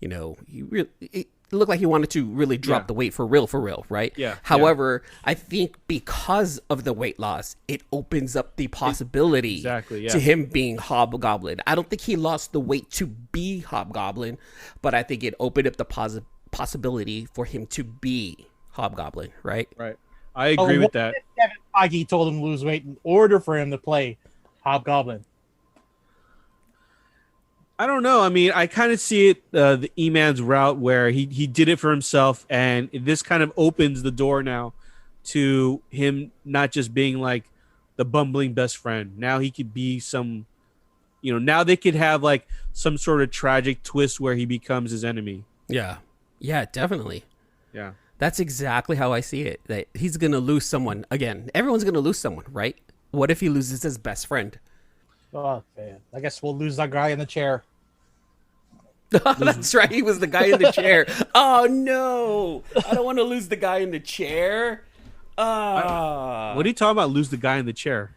Speaker 2: You know, it looked like he wanted to really drop
Speaker 1: Yeah.
Speaker 2: the weight for real, right?
Speaker 1: Yeah,
Speaker 2: However, I think because of the weight loss, it opens up the possibility
Speaker 1: Exactly, yeah.
Speaker 2: to him being Hobgoblin. I don't think he lost the weight to be Hobgoblin, but I think it opened up the possibility for him to be Hobgoblin, right?
Speaker 1: Right. I agree with that.
Speaker 3: Kevin Feige told him to lose weight in order for him to play Hobgoblin.
Speaker 1: I don't know. I mean, I kind of see it the E-Man's route where he did it for himself, and this kind of opens the door now to him not just being like the bumbling best friend. Now he could be some, now they could have like some sort of tragic twist where he becomes his enemy.
Speaker 2: Yeah. Yeah, definitely.
Speaker 1: Yeah.
Speaker 2: That's exactly how I see it. That he's gonna lose someone again. Everyone's gonna lose someone, right? What if he loses his best friend?
Speaker 3: Oh, man. I guess we'll lose that guy in the chair.
Speaker 2: That's right. He was the guy in the chair. Oh no! I don't want to lose the guy in the chair.
Speaker 1: What are you talking about? Lose the guy in the chair?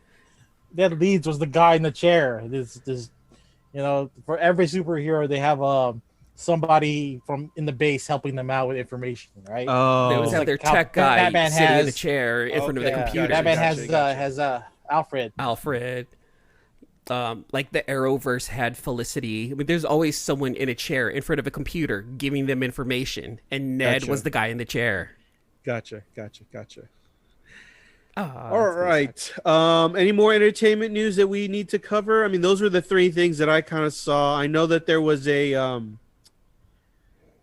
Speaker 3: Ned Leeds was the guy in the chair. This, for every superhero, they have somebody from in the base helping them out with information, right?
Speaker 2: They
Speaker 1: Oh,
Speaker 2: always have
Speaker 3: like
Speaker 2: their
Speaker 3: how
Speaker 2: tech guy
Speaker 3: Batman
Speaker 2: sitting in the
Speaker 3: has-
Speaker 2: chair in front of the
Speaker 1: Okay,
Speaker 2: computer.
Speaker 3: Batman
Speaker 1: Gotcha.
Speaker 3: has Alfred.
Speaker 2: Alfred. Like the Arrowverse had Felicity. I mean, there's always someone in a chair in front of a computer giving them information, and Ned
Speaker 1: Gotcha.
Speaker 2: was the guy in the chair.
Speaker 1: gotcha.
Speaker 2: Ah,
Speaker 1: All right. Any more entertainment news that we need to cover? I mean, those were the three things that I kind of saw. I know that there was I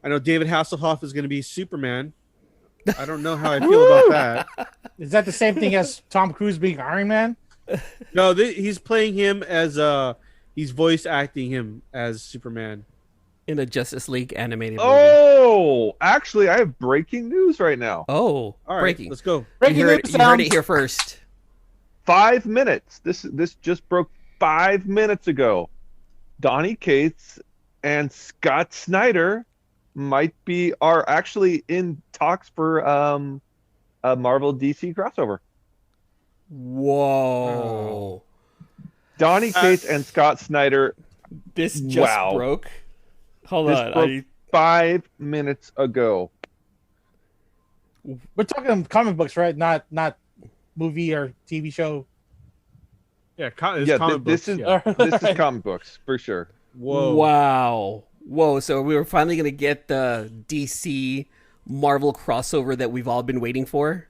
Speaker 1: know David Hasselhoff is going to be Superman. I don't know how I feel about that.
Speaker 3: Is that the same thing as Tom Cruise being Iron Man?
Speaker 1: No, he's playing him as he's voice acting him as Superman.
Speaker 2: in a Justice League animated movie.
Speaker 4: Oh, actually, I have breaking news right now.
Speaker 2: Oh,
Speaker 1: All right,
Speaker 2: breaking.
Speaker 1: let's go.
Speaker 3: Breaking
Speaker 2: You heard
Speaker 3: news
Speaker 2: it
Speaker 3: sounds-
Speaker 2: here first.
Speaker 4: 5 minutes. This just broke 5 minutes ago. Donny Cates and Scott Snyder are actually in talks for a Marvel DC crossover.
Speaker 2: Whoa.
Speaker 4: Donny Cates and Scott Snyder
Speaker 2: This just
Speaker 4: Wow.
Speaker 2: broke. Hold
Speaker 4: This
Speaker 2: on.
Speaker 4: broke 5 minutes ago.
Speaker 3: We're talking comic books, right? Not movie or TV show.
Speaker 1: Yeah, it's
Speaker 4: Yeah,
Speaker 1: comic
Speaker 4: this
Speaker 1: books,
Speaker 4: is
Speaker 1: yeah.
Speaker 4: this is comic books for sure.
Speaker 1: Whoa.
Speaker 2: Wow. Whoa. So we were finally going to get the DC Marvel crossover that we've all been waiting for.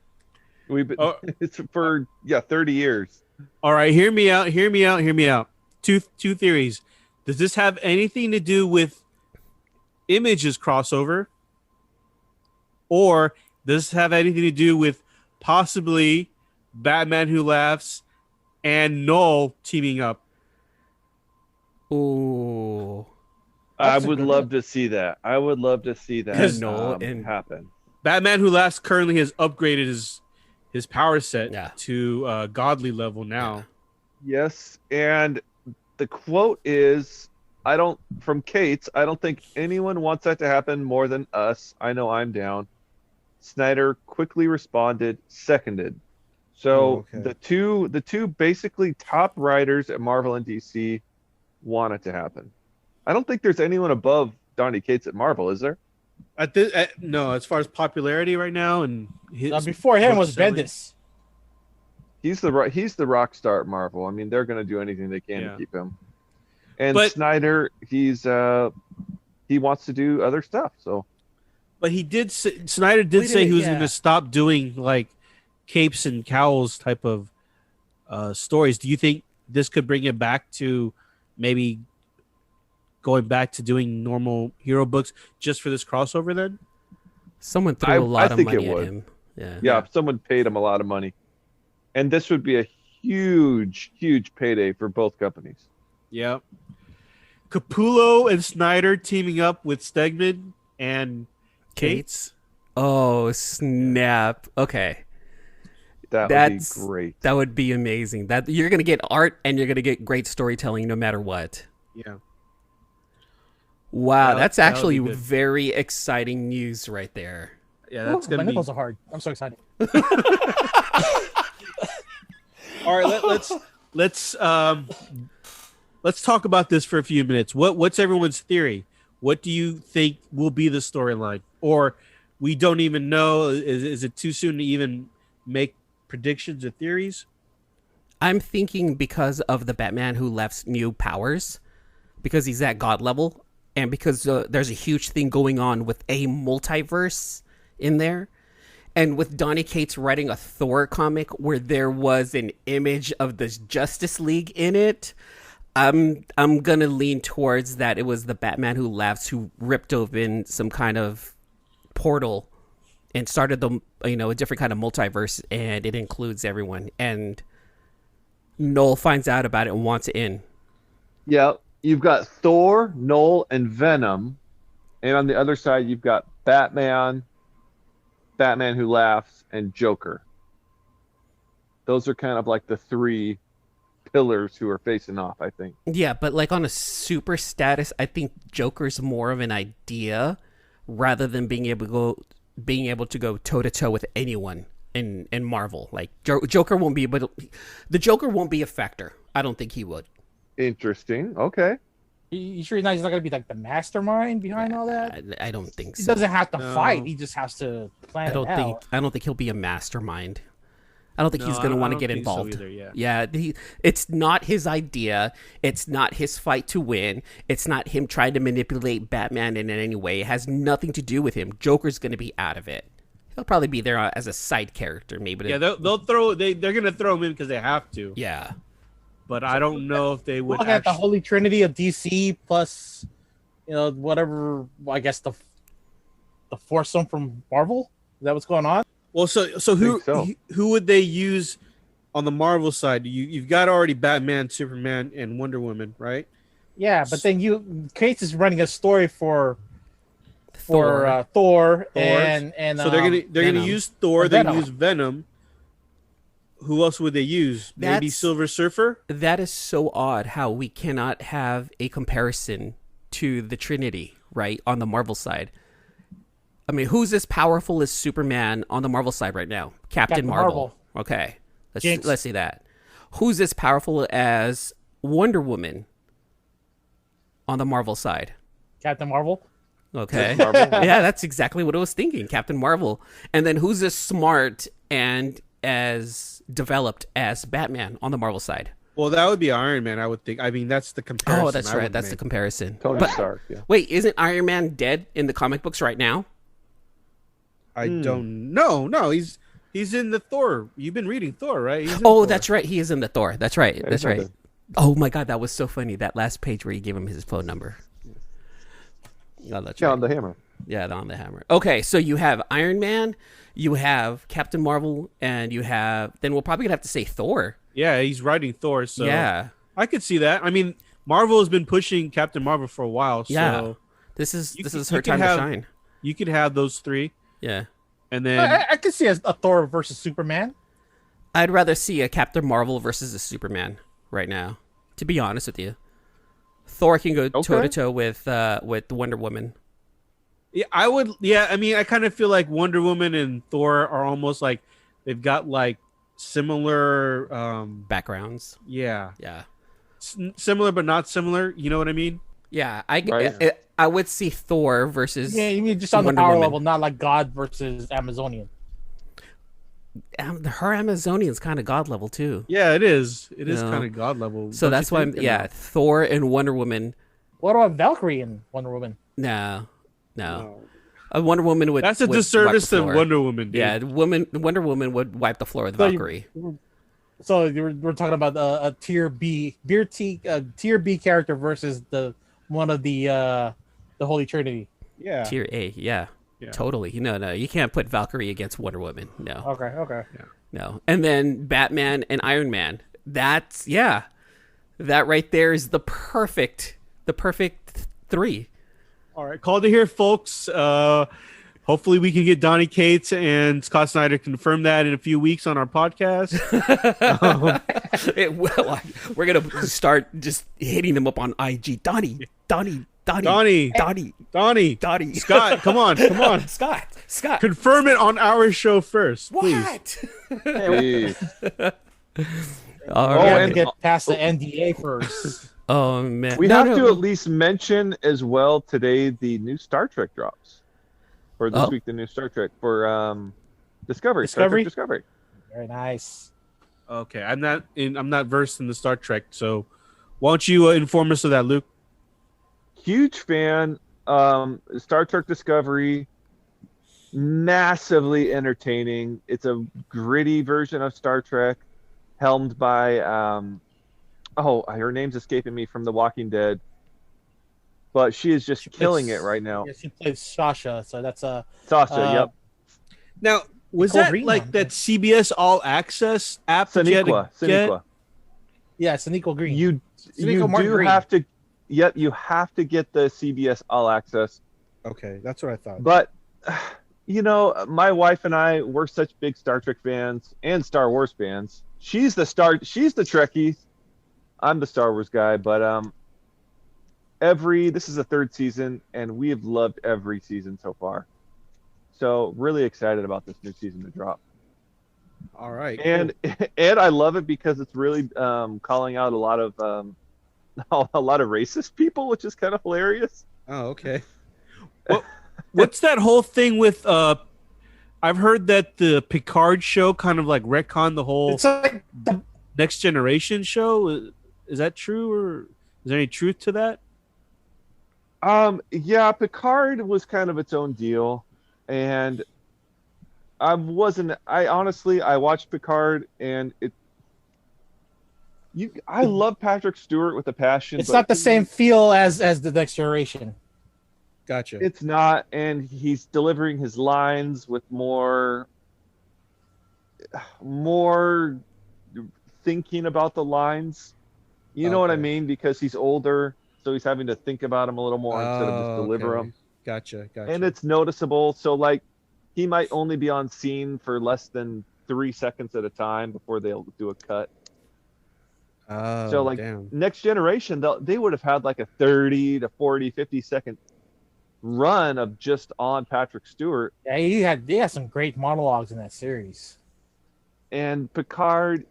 Speaker 4: We've been,
Speaker 1: Oh.
Speaker 4: it's for 30 years.
Speaker 1: All right, hear me out. Two theories. Does this have anything to do with Image's crossover? Or does this have anything to do with possibly Batman Who Laughs and Null teaming up?
Speaker 2: Ooh.
Speaker 4: I
Speaker 3: That's a
Speaker 4: would
Speaker 3: good
Speaker 4: love to see that. I would love to see that
Speaker 2: Because Noel and-
Speaker 4: happen.
Speaker 1: Batman Who Laughs currently has upgraded his power set
Speaker 2: Yeah.
Speaker 1: to godly level now.
Speaker 4: Yes, and the quote is, from Cates, I don't think anyone wants that to happen more than us. I know I'm down. Snyder quickly responded, seconded. So
Speaker 1: Oh, okay.
Speaker 4: the two basically top writers at Marvel and DC want it to happen. I don't think there's anyone above Donny Cates at Marvel, is there?
Speaker 1: No, as far as popularity right now and his
Speaker 3: Before him
Speaker 1: book
Speaker 3: was
Speaker 1: selling.
Speaker 3: Bendis.
Speaker 4: He's the rock star at Marvel. I mean, they're going to do anything they can
Speaker 1: Yeah.
Speaker 4: to keep him. And
Speaker 1: But-
Speaker 4: Snyder, he wants to do other stuff. So
Speaker 1: But Snyder did
Speaker 2: Wait a
Speaker 1: say he
Speaker 2: minute,
Speaker 1: was
Speaker 2: yeah.
Speaker 1: going to stop doing like capes and cowls type of stories. Do you think this could bring it back to maybe going back to doing normal hero books just for this crossover then?
Speaker 2: Someone threw
Speaker 4: I
Speaker 2: a lot of
Speaker 4: think it
Speaker 2: money at
Speaker 4: would.
Speaker 2: him. Yeah.
Speaker 4: yeah, if someone paid him a lot of money, and this would be a huge payday for both companies.
Speaker 1: Yeah. Capullo and Snyder teaming up with Stegman and Cates.
Speaker 2: Oh, snap. Okay.
Speaker 4: That
Speaker 2: That's-
Speaker 4: would be great.
Speaker 2: That would be amazing. That you're going to get art and you're going to get great storytelling no matter what.
Speaker 1: Yeah.
Speaker 2: Wow,
Speaker 1: That-
Speaker 2: that's
Speaker 1: that would
Speaker 2: actually
Speaker 1: be good.
Speaker 2: very exciting news right there.
Speaker 1: Yeah, that's
Speaker 3: Ooh,
Speaker 1: going
Speaker 3: my
Speaker 1: to be
Speaker 3: nipples are hard. I'm so excited.
Speaker 1: All right, let's talk about this for a few minutes. What's everyone's theory? What do you think will be the storyline? Or we don't even know. Is it too soon to even make predictions or theories?
Speaker 2: I'm thinking because of the Batman who left's new powers, because he's at God level, and because there's a huge thing going on with a multiverse in there. And with Donny Cates writing a Thor comic where there was an image of the Justice League in it, I'm gonna lean towards that it was the Batman who laughs who ripped open some kind of portal and started a different kind of multiverse, and it includes everyone. And Noel finds out about it and wants in.
Speaker 4: Yeah, you've got Thor, Null, and Venom, and on the other side you've got Batman Who Laughs, and Joker. Those are kind of like the three pillars who are facing off, I think.
Speaker 2: Yeah, but like on a super status, I think Joker's more of an idea rather than being able to go toe to toe with anyone in Marvel. Like Joker won't be, but the Joker won't be a factor. I don't think he would.
Speaker 4: Interesting. Okay.
Speaker 3: You sure he's not going to be like the mastermind behind all that?
Speaker 2: I don't think
Speaker 3: He
Speaker 2: so.
Speaker 3: doesn't have to
Speaker 1: No.
Speaker 3: fight. He just has to plan
Speaker 2: I don't
Speaker 3: it
Speaker 2: think
Speaker 3: out.
Speaker 2: I don't think he'll be a mastermind. I don't think he's
Speaker 1: No,
Speaker 2: going to
Speaker 1: I
Speaker 2: want to
Speaker 1: don't
Speaker 2: get
Speaker 1: think so
Speaker 2: involved.
Speaker 1: either, yeah.
Speaker 2: Yeah, it's not his idea. It's not his fight to win. It's not him trying to manipulate Batman in any way. It has nothing to do with him. Joker's going to be out of it. He'll probably be there as a side character, maybe.
Speaker 1: Yeah, they're going to throw him in because they have to.
Speaker 2: Yeah.
Speaker 1: But I don't know if they would
Speaker 3: Look at the
Speaker 1: actually.
Speaker 3: holy trinity of DC plus, whatever. I guess the foursome from Marvel. Is that what's going on?
Speaker 1: Well, so who
Speaker 4: think so.
Speaker 1: who would they use on the Marvel side? You've got already Batman, Superman, and Wonder Woman, right?
Speaker 3: Yeah, but then Cates is running a story for
Speaker 2: Thor.
Speaker 3: Thor
Speaker 1: Thor.
Speaker 3: and
Speaker 1: So they're gonna
Speaker 2: Venom.
Speaker 1: use Thor.
Speaker 3: Or
Speaker 1: They
Speaker 3: Venom.
Speaker 1: use Venom. Who else would they use? Maybe
Speaker 2: That's-
Speaker 1: Silver Surfer.
Speaker 2: That is so odd how we cannot have a comparison to the Trinity, right, on the Marvel side. I mean, who's as powerful as Superman on the Marvel side right now? Captain
Speaker 3: Captain
Speaker 2: Marvel.
Speaker 3: Marvel.
Speaker 2: Okay.
Speaker 3: Jinx.
Speaker 2: Let's see that. Who's as powerful as Wonder Woman on the Marvel side?
Speaker 3: Captain Marvel.
Speaker 2: Okay.
Speaker 4: Marvel.
Speaker 2: Yeah, that's exactly what I was thinking. Captain Marvel. And then who's as smart and as developed as Batman on the Marvel side?
Speaker 1: Well, that would be Iron Man, I would think. I mean, that's the comparison.
Speaker 2: Oh, that's
Speaker 1: I
Speaker 2: right.
Speaker 1: would
Speaker 2: That's the
Speaker 1: make.
Speaker 2: comparison.
Speaker 4: Tony
Speaker 2: But
Speaker 4: Stark. Yeah.
Speaker 2: wait, isn't Iron Man dead in the comic books right now?
Speaker 1: I don't know. No, he's in the Thor. You've been reading Thor, right? He's in
Speaker 2: Oh,
Speaker 1: Thor.
Speaker 2: that's right. He is in the Thor. That's right. That's
Speaker 4: he's in
Speaker 2: right. Oh my God, that was so funny. That last page where you gave him his phone number. Oh, that's
Speaker 4: Yeah,
Speaker 2: right.
Speaker 4: on the hammer.
Speaker 2: Yeah, on the hammer. Okay, so you have Iron Man, you have Captain Marvel, and you have. Then we're probably gonna have to say Thor.
Speaker 1: Yeah, he's writing Thor. So
Speaker 2: Yeah,
Speaker 1: I could see that. I mean, Marvel has been pushing Captain Marvel for a while. So
Speaker 2: yeah. This is
Speaker 1: You
Speaker 2: this
Speaker 1: can-
Speaker 2: is
Speaker 1: you
Speaker 2: her
Speaker 1: can
Speaker 2: time
Speaker 1: have-
Speaker 2: to shine.
Speaker 1: you could have those three,
Speaker 2: Yeah,
Speaker 1: and then
Speaker 3: I could see a Thor versus Superman.
Speaker 2: I'd rather see a Captain Marvel versus a Superman right now. To be honest with you, Thor can go toe to toe with Wonder Woman.
Speaker 1: yeah, I would. Yeah, I mean, I kind of feel like Wonder Woman and Thor are almost like they've got like similar.
Speaker 2: Backgrounds.
Speaker 1: Yeah,
Speaker 2: Yeah.
Speaker 1: similar but not similar. You know what I mean?
Speaker 2: Yeah,
Speaker 4: Right.
Speaker 2: I would see Thor versus
Speaker 3: Yeah, you mean just on the
Speaker 2: Wonder
Speaker 3: power
Speaker 2: Woman.
Speaker 3: level, not like God versus Amazonian.
Speaker 2: her Amazonian's kind of god level too.
Speaker 1: Yeah, it is. It is
Speaker 2: No.
Speaker 1: kind of god level.
Speaker 2: So
Speaker 1: Don't
Speaker 2: that's
Speaker 1: you
Speaker 2: why,
Speaker 1: think?
Speaker 2: Thor and Wonder Woman.
Speaker 3: What about Valkyrie and Wonder Woman?
Speaker 2: No.
Speaker 1: No.
Speaker 2: A Wonder Woman would.
Speaker 1: That's a
Speaker 2: would
Speaker 1: disservice
Speaker 2: wipe the
Speaker 1: to
Speaker 2: floor.
Speaker 1: Wonder Woman. Dude.
Speaker 2: Yeah, Wonder Woman would wipe the floor with
Speaker 3: So
Speaker 2: Valkyrie.
Speaker 3: we're talking about a tier B, tier B character versus one of the Holy Trinity.
Speaker 1: Yeah.
Speaker 2: Tier A, yeah.
Speaker 1: Yeah.
Speaker 2: Totally. No, you can't put Valkyrie against Wonder Woman. No,
Speaker 3: Okay.
Speaker 2: no. And then Batman and Iron Man. That's that right there is the perfect three.
Speaker 1: All right. Called to here, folks. Hopefully we can get Donnie Cates and Scott Snyder confirm that in a few weeks on our podcast.
Speaker 2: We're gonna start just hitting them up on IG. Donnie.
Speaker 1: Donnie. Scott, come on.
Speaker 2: Scott.
Speaker 1: Confirm it on our show first, please.
Speaker 2: What?
Speaker 4: Jeez.
Speaker 2: All
Speaker 3: We
Speaker 2: right.
Speaker 3: have to
Speaker 4: and-
Speaker 3: get past the NDA first.
Speaker 2: Oh man.
Speaker 4: We
Speaker 2: No,
Speaker 4: have
Speaker 2: no.
Speaker 4: to at least mention as well today the new Star Trek drops. For this
Speaker 2: Oh.
Speaker 4: week, the new Star Trek for Discovery. Star
Speaker 3: Discovery?
Speaker 4: Trek Discovery.
Speaker 3: Very nice.
Speaker 1: Okay, I'm not versed in the Star Trek, so why don't you inform us of that, Luke?
Speaker 4: Huge fan. Star Trek Discovery, massively entertaining. It's a gritty version of Star Trek, helmed by her name's escaping me from The Walking Dead, but she is just killing it right now.
Speaker 3: Yeah, she plays Sasha, so that's
Speaker 4: Sasha, yep.
Speaker 1: Now, was
Speaker 3: Nicole
Speaker 1: that
Speaker 3: Green
Speaker 1: like
Speaker 3: on
Speaker 1: that CBS All Access app that you had to
Speaker 4: Sonequa.
Speaker 3: yeah, it's Nico Green.
Speaker 4: You
Speaker 3: Sonequa Martin
Speaker 4: do
Speaker 3: Green.
Speaker 4: have to. Yep, you have to get the CBS All Access.
Speaker 1: Okay, that's what I thought.
Speaker 4: But my wife and I, we're such big Star Trek fans and Star Wars fans. She's the Trekkie. I'm the Star Wars guy, but this is the third season and we have loved every season so far. So really excited about this new season to drop.
Speaker 1: All right,
Speaker 4: And I love it because it's really calling out a lot of racist people, which is kind of hilarious.
Speaker 1: oh, okay. What's that whole thing with? I've heard that the Picard show kind of like retconned the whole
Speaker 3: It's like
Speaker 1: Next Generation show. Is that true, or is there any truth to that?
Speaker 4: Yeah, Picard was kind of its own deal, and I watched Picard, and I love Patrick Stewart with a passion.
Speaker 3: it's
Speaker 4: but
Speaker 3: not the same feel as the Next Generation.
Speaker 1: Gotcha.
Speaker 4: It's not, and he's delivering his lines with more thinking about the lines. You know what I
Speaker 1: Okay.
Speaker 4: mean? Because he's older, so he's having to think about them a little more instead of just deliver them.
Speaker 1: Gotcha.
Speaker 4: And it's noticeable. So like, he might only be on scene for less than 3 seconds at a time before they'll do a cut. So like,
Speaker 1: damn.
Speaker 4: Next Generation, they would have had like a 30 to 40, 50-second run of just on Patrick Stewart.
Speaker 3: Yeah, he had some great monologues in that series.
Speaker 4: And Picard,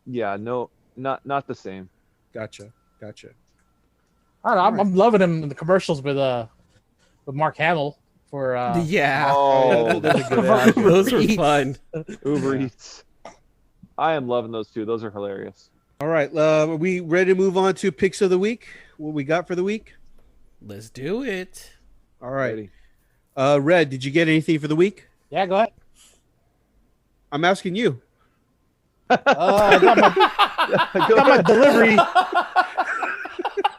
Speaker 4: not the same.
Speaker 1: Gotcha.
Speaker 3: I don't know, I'm loving him in the commercials with Mark Hamill for
Speaker 2: Yeah.
Speaker 4: Oh,
Speaker 1: That's a good ad.
Speaker 2: Those were fun.
Speaker 4: Uber Eats. I am loving those two. Those are hilarious.
Speaker 1: All right. Are we ready to move on to picks of the week? What we got for the week?
Speaker 2: Let's do it.
Speaker 1: All right.
Speaker 4: Ready.
Speaker 1: Red, did you get anything for the week?
Speaker 3: yeah, go ahead.
Speaker 1: I'm asking you.
Speaker 3: I got my delivery.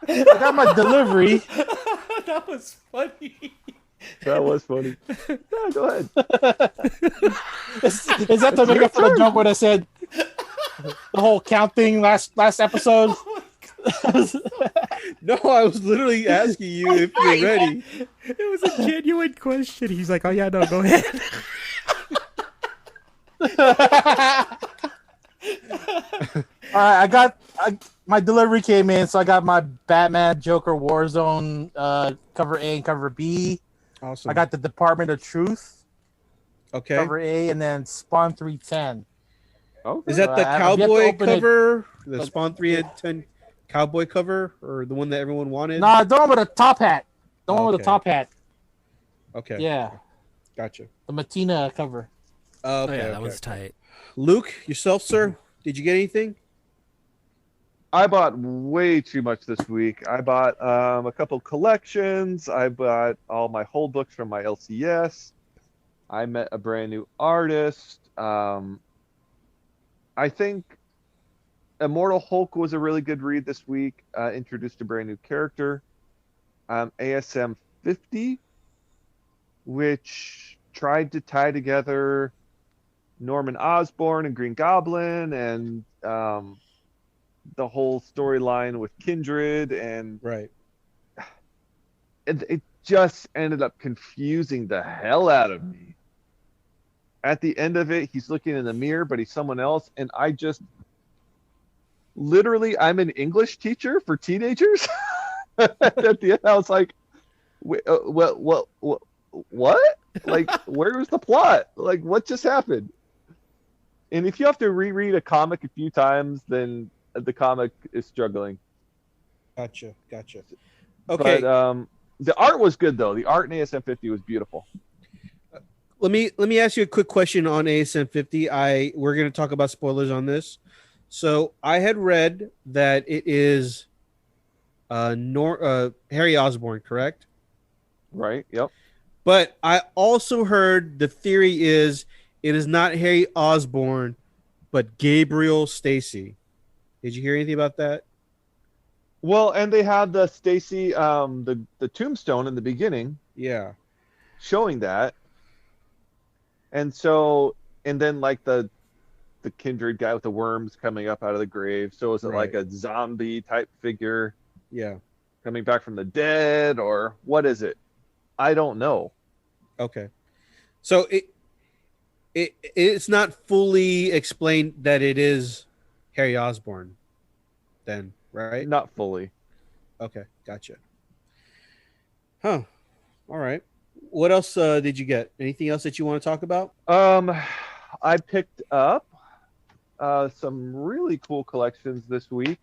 Speaker 3: I got my delivery.
Speaker 2: That was funny.
Speaker 4: That was funny. Yeah, go ahead.
Speaker 3: Is that to make up for the joke when I said the whole count thing last episode?
Speaker 1: No, I was literally asking you if you're ready.
Speaker 2: It was a genuine question. He's like, "Oh yeah, no, go ahead."
Speaker 3: All right, my delivery came in, so I got my Batman Joker Warzone cover A and cover B.
Speaker 1: Awesome.
Speaker 3: I got the Department of Truth
Speaker 1: okay.
Speaker 3: cover A, and then Spawn 310.
Speaker 4: Okay.
Speaker 1: Is that the
Speaker 3: I've yet to
Speaker 1: cowboy
Speaker 3: open it.
Speaker 1: cover? The Spawn 3 and 10 cowboy cover, or the one that everyone wanted?
Speaker 3: Nah, the one with the top hat. The one with
Speaker 1: Okay.
Speaker 3: the top hat.
Speaker 1: Okay.
Speaker 3: Yeah.
Speaker 1: Gotcha.
Speaker 3: The Matina cover.
Speaker 1: Oh,
Speaker 2: Oh, yeah, that was tight.
Speaker 1: Luke, yourself, sir. Did you get anything?
Speaker 4: I bought way too much this week. I bought a couple collections. I bought all my whole books from my LCS. I met a brand new artist. I think Immortal Hulk was a really good read this week. Introduced a brand new character, ASM 50, which tried to tie together Norman Osborn and Green Goblin and the whole storyline with Kindred, and
Speaker 1: Right.
Speaker 4: it just ended up confusing the hell out of me. At the end of it, he's looking in the mirror, but he's someone else, and I just literally, I'm an English teacher for teenagers. At the end, I was like, what? Like, where was the plot? Like, what just happened? And if you have to reread a comic a few times, then the comic is struggling.
Speaker 1: Gotcha. Okay.
Speaker 4: But the art was good though. The art in ASM 50 was beautiful.
Speaker 1: Let me ask you a quick question on ASM 50. We're going to talk about spoilers on this. So I had read that it is Harry Osborn, correct?
Speaker 4: Right? Yep.
Speaker 1: But I also heard the theory is it is not Harry Osborn, but Gabriel Stacy. Did you hear anything about that?
Speaker 4: Well, and they had the Stacy, the tombstone in the beginning
Speaker 1: Yeah.
Speaker 4: showing that. And so, and then like the Kindred guy with the worms coming up out of the grave. So is it like a zombie type figure
Speaker 1: Yeah.
Speaker 4: coming back from the dead, or what is it? I don't know.
Speaker 1: Okay. So it's not fully explained that it is Harry Osborn then, right?
Speaker 4: Not fully.
Speaker 1: Okay, gotcha. Huh. All right. What else did you get? Anything else that you want to talk about?
Speaker 4: I picked up some really cool collections this week.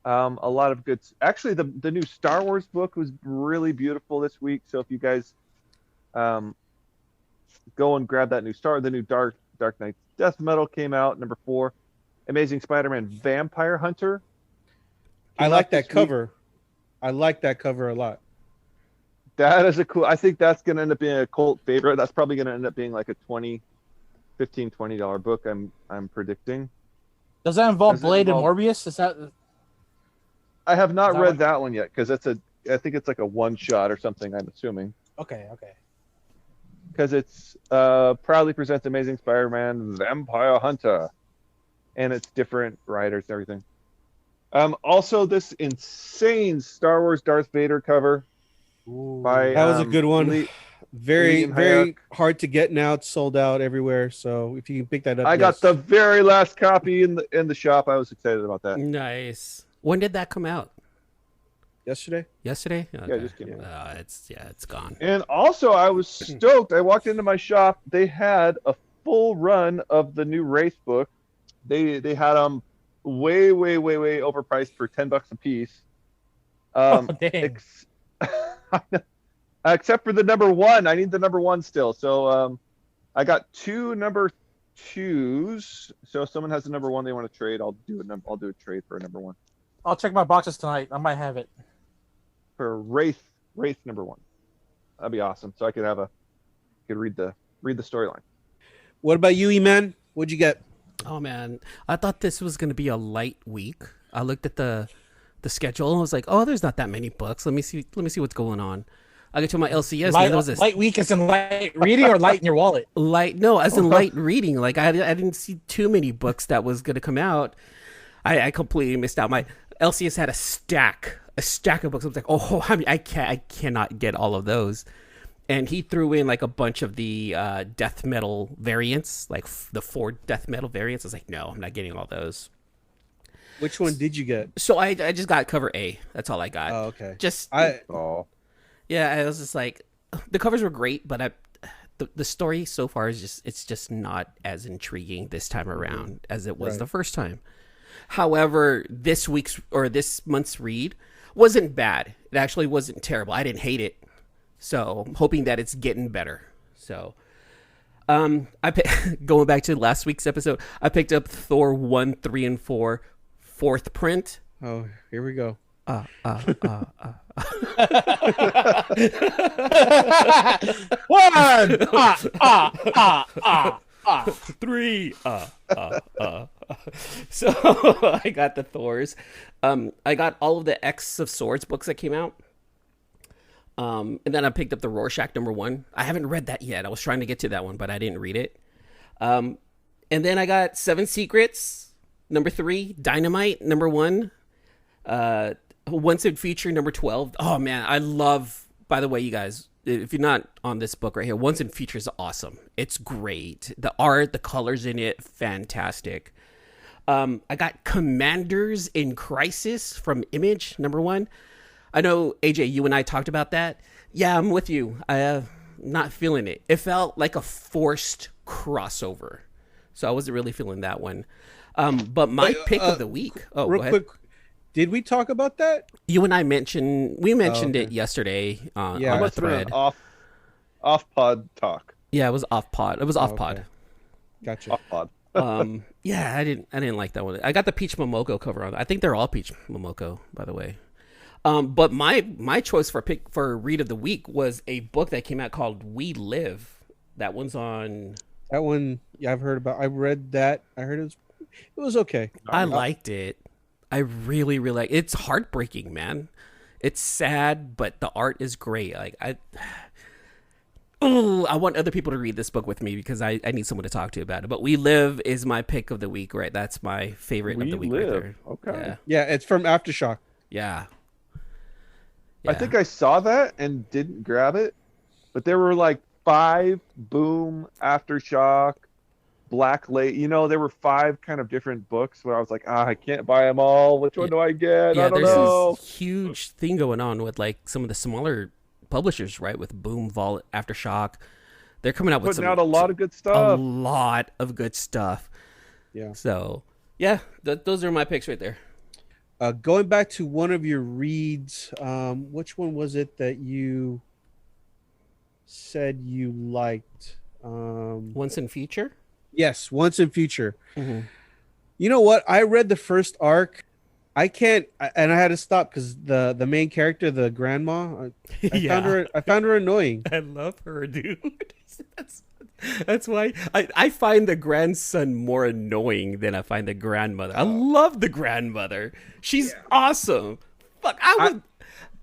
Speaker 4: A lot of good. Actually, the new Star Wars book was really beautiful this week. So if you guys go and grab that the new Dark Knight Death Metal came out, number 4. Amazing Spider-Man Vampire Hunter.
Speaker 1: I like that cover. I like that cover a lot.
Speaker 4: That is a cool. I think that's going to end up being a cult favorite. That's probably going to end up being like a $20 book. I'm predicting.
Speaker 3: Does that involve Blade and Morbius? Is that?
Speaker 4: I have not read that one yet because I think it's like a one shot or something. I'm assuming.
Speaker 3: Okay.
Speaker 4: Because it's proudly presents Amazing Spider-Man Vampire Hunter, and it's different writers and everything. Also, this insane Star Wars Darth Vader cover. By,
Speaker 1: that was a good one. Very
Speaker 4: Hayek.
Speaker 1: hard to get now. It's sold out everywhere. So if you can pick that up,
Speaker 4: I got the very last copy in the shop. I was excited about that.
Speaker 2: Nice. When did that come out?
Speaker 1: yesterday.
Speaker 2: Yesterday? Okay.
Speaker 4: Yeah, just came out.
Speaker 2: It's gone.
Speaker 4: And also, I was stoked. I walked into my shop. They had a full run of the new race book. They had them way overpriced for $10 a piece.
Speaker 3: Dang.
Speaker 4: Except for the number 1. I need the number 1 still. So I got 2 number 2s. So if someone has the number 1 they want to trade, I'll do a trade for a number 1.
Speaker 3: I'll check my boxes tonight. I might have it.
Speaker 4: For Wraith number 1. That'd be awesome. So I could read the storyline.
Speaker 1: What about you, E-Man? What'd you get?
Speaker 2: Oh man, I thought this was gonna be a light week. I looked at the schedule and I was like, oh, there's not that many books. Let me see what's going on. I get to my LCS. Man, there was this
Speaker 3: light week is in light reading or light in your wallet?
Speaker 2: As in light reading. Like I didn't see too many books that was gonna come out. I completely missed out. My LCS had a stack of books. I was like, oh, I cannot get all of those. And he threw in like a bunch of the death metal variants, like the 4 death metal variants. I was like, no, I'm not getting all those.
Speaker 1: Which one did you get?
Speaker 2: So I just got cover A. That's all I got.
Speaker 1: Oh, okay.
Speaker 2: Yeah, I was just like, the covers were great, but the story so far is just not as intriguing this time around as it was the first time. However, this month's read wasn't bad. It actually wasn't terrible. I didn't hate it. So I'm hoping that it's getting better. So, going back to last week's episode, I picked up Thor 1, 3, and 4, fourth print.
Speaker 1: Oh, here we go.
Speaker 3: One.
Speaker 2: Three. So I got the Thors. I got all of the X of Swords books that came out. And then I picked up the Rorschach #1. I haven't read that yet. I was trying to get to that one, but I didn't read it. And then I got Seven Secrets #3, Dynamite #1, Once in Future #12. Oh man, I love. By the way, you guys, if you're not on this book right here, Once in Future is awesome. It's great. The art, the colors in it, fantastic. I got Commanders in Crisis from Image #1. I know, AJ, you and I talked about that. Yeah, I'm with you. I'm not feeling it. It felt like a forced crossover. So I wasn't really feeling that one. But my pick of the week. Oh,
Speaker 1: real
Speaker 2: go ahead.
Speaker 1: quick, did we talk about that?
Speaker 2: You and I mentioned it yesterday on
Speaker 1: Yeah.
Speaker 2: the
Speaker 4: Must have been
Speaker 2: thread.
Speaker 4: an off pod talk.
Speaker 2: Yeah, it was off pod. It was off
Speaker 1: okay.
Speaker 2: pod.
Speaker 1: Gotcha.
Speaker 4: Off pod.
Speaker 2: Yeah, I didn't like that one. I got the Peach Momoko cover on. I think they're all Peach Momoko, by the way. But my choice for read of the week was a book that came out called We Live. That one's on.
Speaker 1: That one, yeah, I've heard about. I read that. I heard it was okay.
Speaker 2: I liked it. I really, really like it. It's heartbreaking, man. It's sad, but the art is great. Like I want other people to read this book with me because I need someone to talk to about it. But We Live is my pick of the week, right? That's my favorite of
Speaker 4: We
Speaker 2: the week right
Speaker 4: Live.
Speaker 2: there.
Speaker 4: Okay.
Speaker 1: Yeah, it's from Aftershock.
Speaker 2: Yeah.
Speaker 4: I think I saw that and didn't grab it, but there were like 5 Boom, Aftershock, Black Lake. There were 5 kind of different books where I was like, I can't buy them all. Which one do I get?
Speaker 2: Yeah,
Speaker 4: I don't
Speaker 2: there's
Speaker 4: know.
Speaker 2: this huge thing going on with like some of the smaller publishers, right? With Boom, Vault, Aftershock. They're coming out with
Speaker 4: Putting out a lot of good stuff.
Speaker 2: A lot of good stuff.
Speaker 1: Yeah.
Speaker 2: So, yeah, those are my picks right there.
Speaker 1: Going back to one of your reads, which one was it that you said you liked?
Speaker 2: Once in Future?
Speaker 1: Yes, Once in Future.
Speaker 2: Mm-hmm.
Speaker 1: You know what? I read the first arc. I can't, and I had to stop because the main character, the grandma, I found her annoying.
Speaker 2: I love her, dude. That's why I find the grandson more annoying than I find the grandmother. I love the grandmother. She's awesome. Fuck,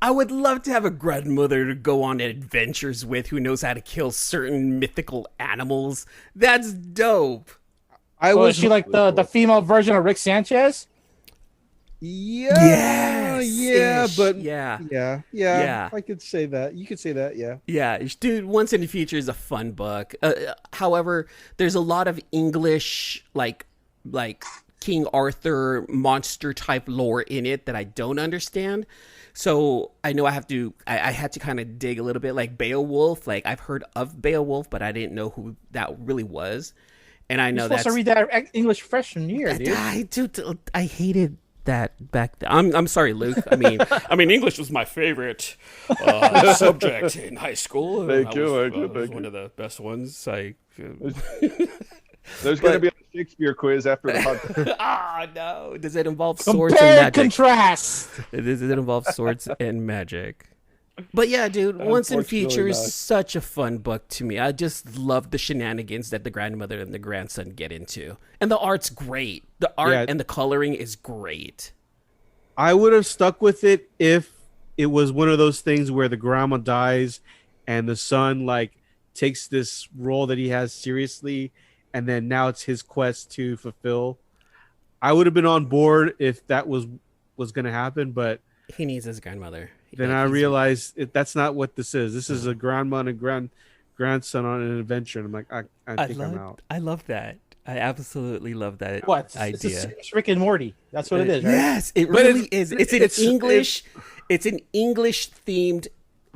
Speaker 2: I would love to have a grandmother to go on adventures with who knows how to kill certain mythical animals. That's dope.
Speaker 3: Is she like the female version of Rick Sanchez?
Speaker 1: Yeah,
Speaker 2: Yeah.
Speaker 1: I could say that. You could say that, yeah.
Speaker 2: Yeah, dude, Once in the Future is a fun book. However, there's a lot of English, like King Arthur monster type lore in it that I don't understand. So I know I had to kind of dig a little bit, like Beowulf. Like I've heard of Beowulf, but I didn't know who that really was. And I know
Speaker 3: You're supposed to read that English freshman year, dude.
Speaker 2: I hated that back then. I'm sorry, Luke. I mean, English was my favorite subject in high school.
Speaker 4: Thank you.
Speaker 2: One of the best ones.
Speaker 4: There's going to be a Shakespeare quiz after the podcast.
Speaker 2: No! Does it involve swords
Speaker 3: Compare
Speaker 2: and
Speaker 3: and
Speaker 2: magic?
Speaker 3: contrast.
Speaker 2: Does it involve swords and magic? But yeah, dude, Once in Future is such a fun book to me. I just love the shenanigans that the grandmother and the grandson get into. And the art's great. The art and the coloring is great.
Speaker 1: I would have stuck with it if it was one of those things where the grandma dies and the son like takes this role that he has seriously and then now it's his quest to fulfill. I would have been on board if that was going to happen, but
Speaker 2: He needs his grandmother.
Speaker 1: then I realized that's not what this is. This is a grandma and a grandson on an adventure. And I'm like, I think I'm out.
Speaker 2: I love that. I absolutely love that
Speaker 3: What?
Speaker 2: idea.
Speaker 3: It's a serious Rick and Morty. That's what it is, right?
Speaker 2: Yes, it
Speaker 1: But
Speaker 2: really is. It's an English themed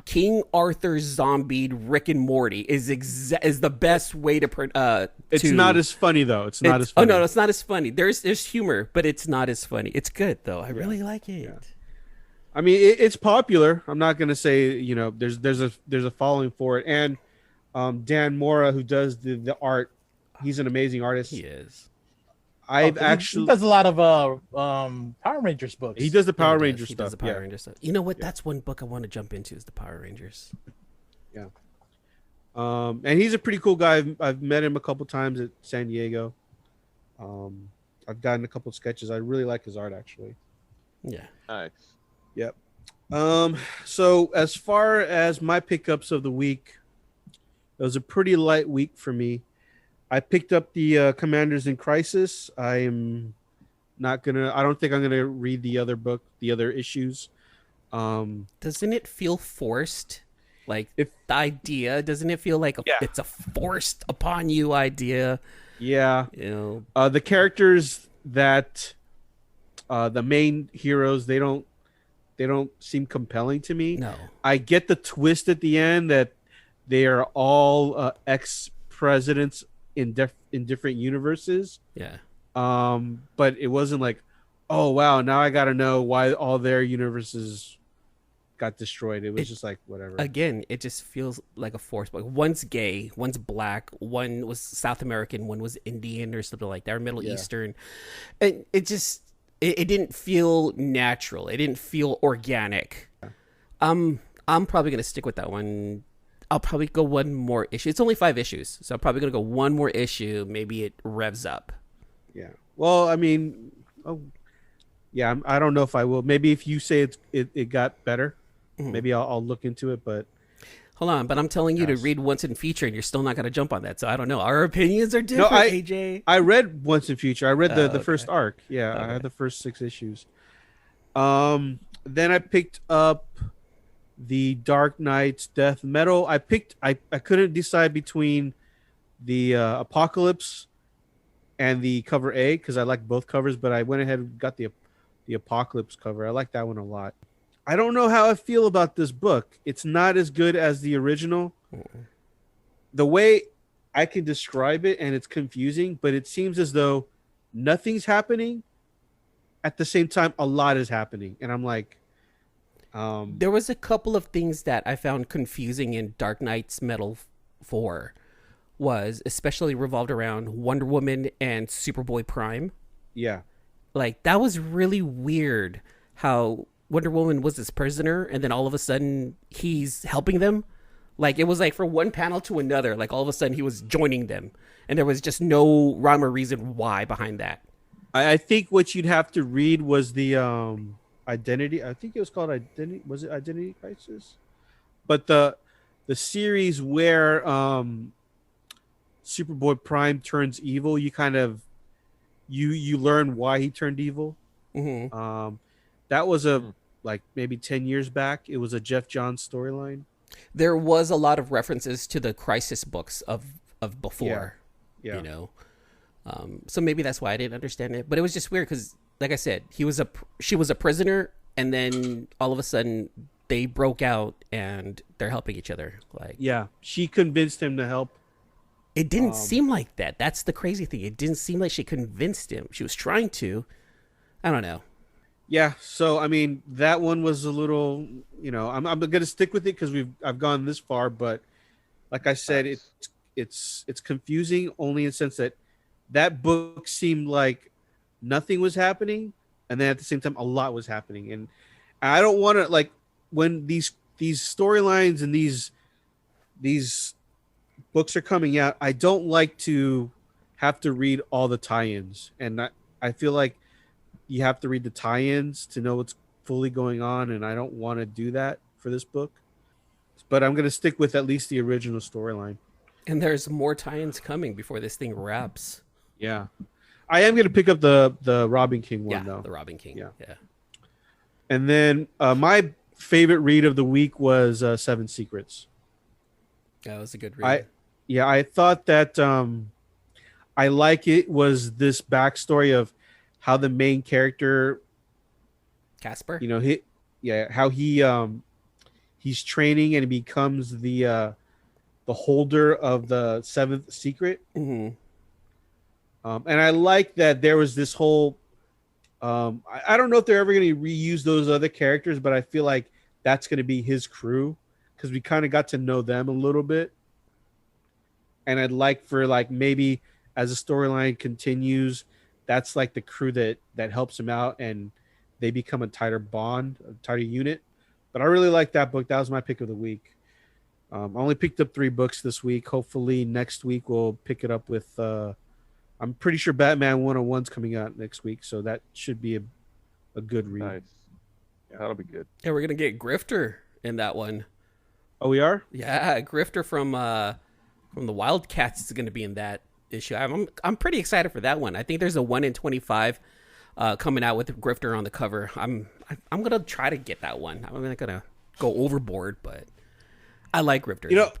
Speaker 2: King Arthur zombie Rick and Morty is the best way to
Speaker 1: It's not as funny though. It's not as funny.
Speaker 2: Oh no, it's not as funny. There's humor, but it's not as funny. It's good though. I really like it.
Speaker 1: Yeah. I mean, it's popular. I'm not gonna say there's a following for it, and Dan Mora, who does the art. He's an amazing artist.
Speaker 2: He is.
Speaker 1: I've
Speaker 3: 'Cause
Speaker 1: actually
Speaker 3: he does a lot of Power Rangers books.
Speaker 1: he does the Power
Speaker 2: Yeah, he
Speaker 1: Ranger
Speaker 2: does. He
Speaker 1: stuff.
Speaker 2: does the Power
Speaker 1: Yeah.
Speaker 2: Ranger stuff. You know what? That's one book I want to jump into is the Power Rangers.
Speaker 1: And he's a pretty cool guy. I've met him a couple times at San Diego. I've gotten a couple sketches. I really like his art, actually.
Speaker 2: Yeah.
Speaker 4: Nice.
Speaker 1: So as far as my pickups of the week, it was a pretty light week for me. I picked up the Commanders in Crisis. I don't think I'm gonna read the other book, the other issues.
Speaker 2: Doesn't it feel forced? Like
Speaker 1: If-
Speaker 2: the idea, doesn't it feel like
Speaker 1: Yeah.
Speaker 2: it's a forced upon you idea?
Speaker 1: Yeah.
Speaker 2: You know,
Speaker 1: The characters that the main heroes, they don't seem compelling to me.
Speaker 2: no.
Speaker 1: I get the twist at the end that they are all ex-presidents in different universes.
Speaker 2: Yeah.
Speaker 1: But it wasn't like, oh wow, now I got to know why all their universes got destroyed. It was just like whatever.
Speaker 2: Again, it just feels like a force. Like one's gay, one's black, one was South American, one was Indian or something like that, or Middle
Speaker 1: Yeah.
Speaker 2: Eastern. And it just it didn't feel natural. It didn't feel organic. I'm probably gonna stick with that one. I'll probably go one more issue. It's only 5 issues, so I'm probably gonna go one more issue. Maybe it revs up.
Speaker 1: Yeah. Well, I mean, yeah, I don't know if I will. Maybe if you say it got better, maybe I'll look into it. But
Speaker 2: Hold on, but I'm telling you to
Speaker 1: Yes.
Speaker 2: read Once in Future, and you're still not gonna jump on that. So I don't know. Our opinions are different, AJ.
Speaker 1: I read Once in Future. I read the
Speaker 2: Okay.
Speaker 1: first arc. Yeah, I
Speaker 2: Okay.
Speaker 1: had the first 6 issues. Then I picked up the Dark Knight's Death Metal. I couldn't decide between the Apocalypse and the cover A because I like both covers, but I went ahead and got the Apocalypse cover. I like that one a lot. I don't know how I feel about this book. It's not as good as the original. The way I can describe it, and it's confusing, but it seems as though nothing's happening. At the same time, a lot is happening, and I'm like,
Speaker 2: There was a couple of things that I found confusing in Dark Knight's Metal 4, was especially revolved around Wonder Woman and Superboy Prime.
Speaker 1: yeah,
Speaker 2: Like that was really weird how Wonder Woman was his prisoner and then all of a sudden he's helping them. Like it was like from one panel to another, like all of a sudden he was joining them and there was just no rhyme or reason why behind that.
Speaker 1: I think what you'd have to read was the Identity. I think it was called Identity. Was it Identity Crisis? But the series where Superboy Prime turns evil, you kind of you learn why he turned evil.
Speaker 2: Mm-hmm.
Speaker 1: That was like maybe 10 years back. It was a Jeff Johns storyline.
Speaker 2: There was a lot of references to the Crisis books of before.
Speaker 1: Yeah.
Speaker 2: You know, so maybe that's why I didn't understand it. But it was just weird because, like I said, she was a prisoner, and then all of a sudden they broke out and they're helping each other. Like,
Speaker 1: Yeah, she convinced him to help.
Speaker 2: it didn't seem like that. That's the crazy thing. It didn't seem like she convinced him. She was trying to. I don't know.
Speaker 1: Yeah, so I mean that one was a little, I'm gonna stick with it because I've gone this far, but like I said, it's confusing only in the sense that book seemed like nothing was happening, and then at the same time a lot was happening, and I don't want to like when these storylines and these books are coming out. I don't like to have to read all the tie-ins, and I feel like you have to read the tie-ins to know what's fully going on, and I don't want to do that for this book. But I'm going to stick with at least the original storyline.
Speaker 2: And there's more tie-ins coming before this thing wraps.
Speaker 1: Yeah. I am going to pick up the Robin King one,
Speaker 2: Yeah,
Speaker 1: though.
Speaker 2: the Robin King.
Speaker 1: Yeah.
Speaker 2: Yeah.
Speaker 1: And then my favorite read of the week was Seven Secrets.
Speaker 2: That was a good read.
Speaker 1: I thought that I like it was this backstory of how the main character,
Speaker 2: Casper?
Speaker 1: how he's training and he becomes the holder of the seventh secret.
Speaker 2: Hmm.
Speaker 1: And I like that there was this whole I don't know if they're ever going to reuse those other characters, but I feel like that's going to be his crew because we kind of got to know them a little bit. and I'd like for like maybe as the storyline continues, that's like the crew that helps him out, and they become a tighter bond, a tighter unit. But I really like that book. That was my pick of the week. I only picked up 3 books this week. Hopefully next week we'll pick it up with. I'm pretty sure Batman 101's coming out next week, so that should be a good read.
Speaker 4: Nice. Yeah, that'll be good.
Speaker 2: Yeah, we're gonna get Grifter in that one.
Speaker 1: Oh, we are?
Speaker 2: Yeah, Grifter from the Wildcats is gonna be in that issue. I'm pretty excited for that one. I think there's a 1 in 25 coming out with Grifter on the cover. I'm gonna try to get that one. I'm not gonna go overboard, but I like Grifter.
Speaker 1: You know,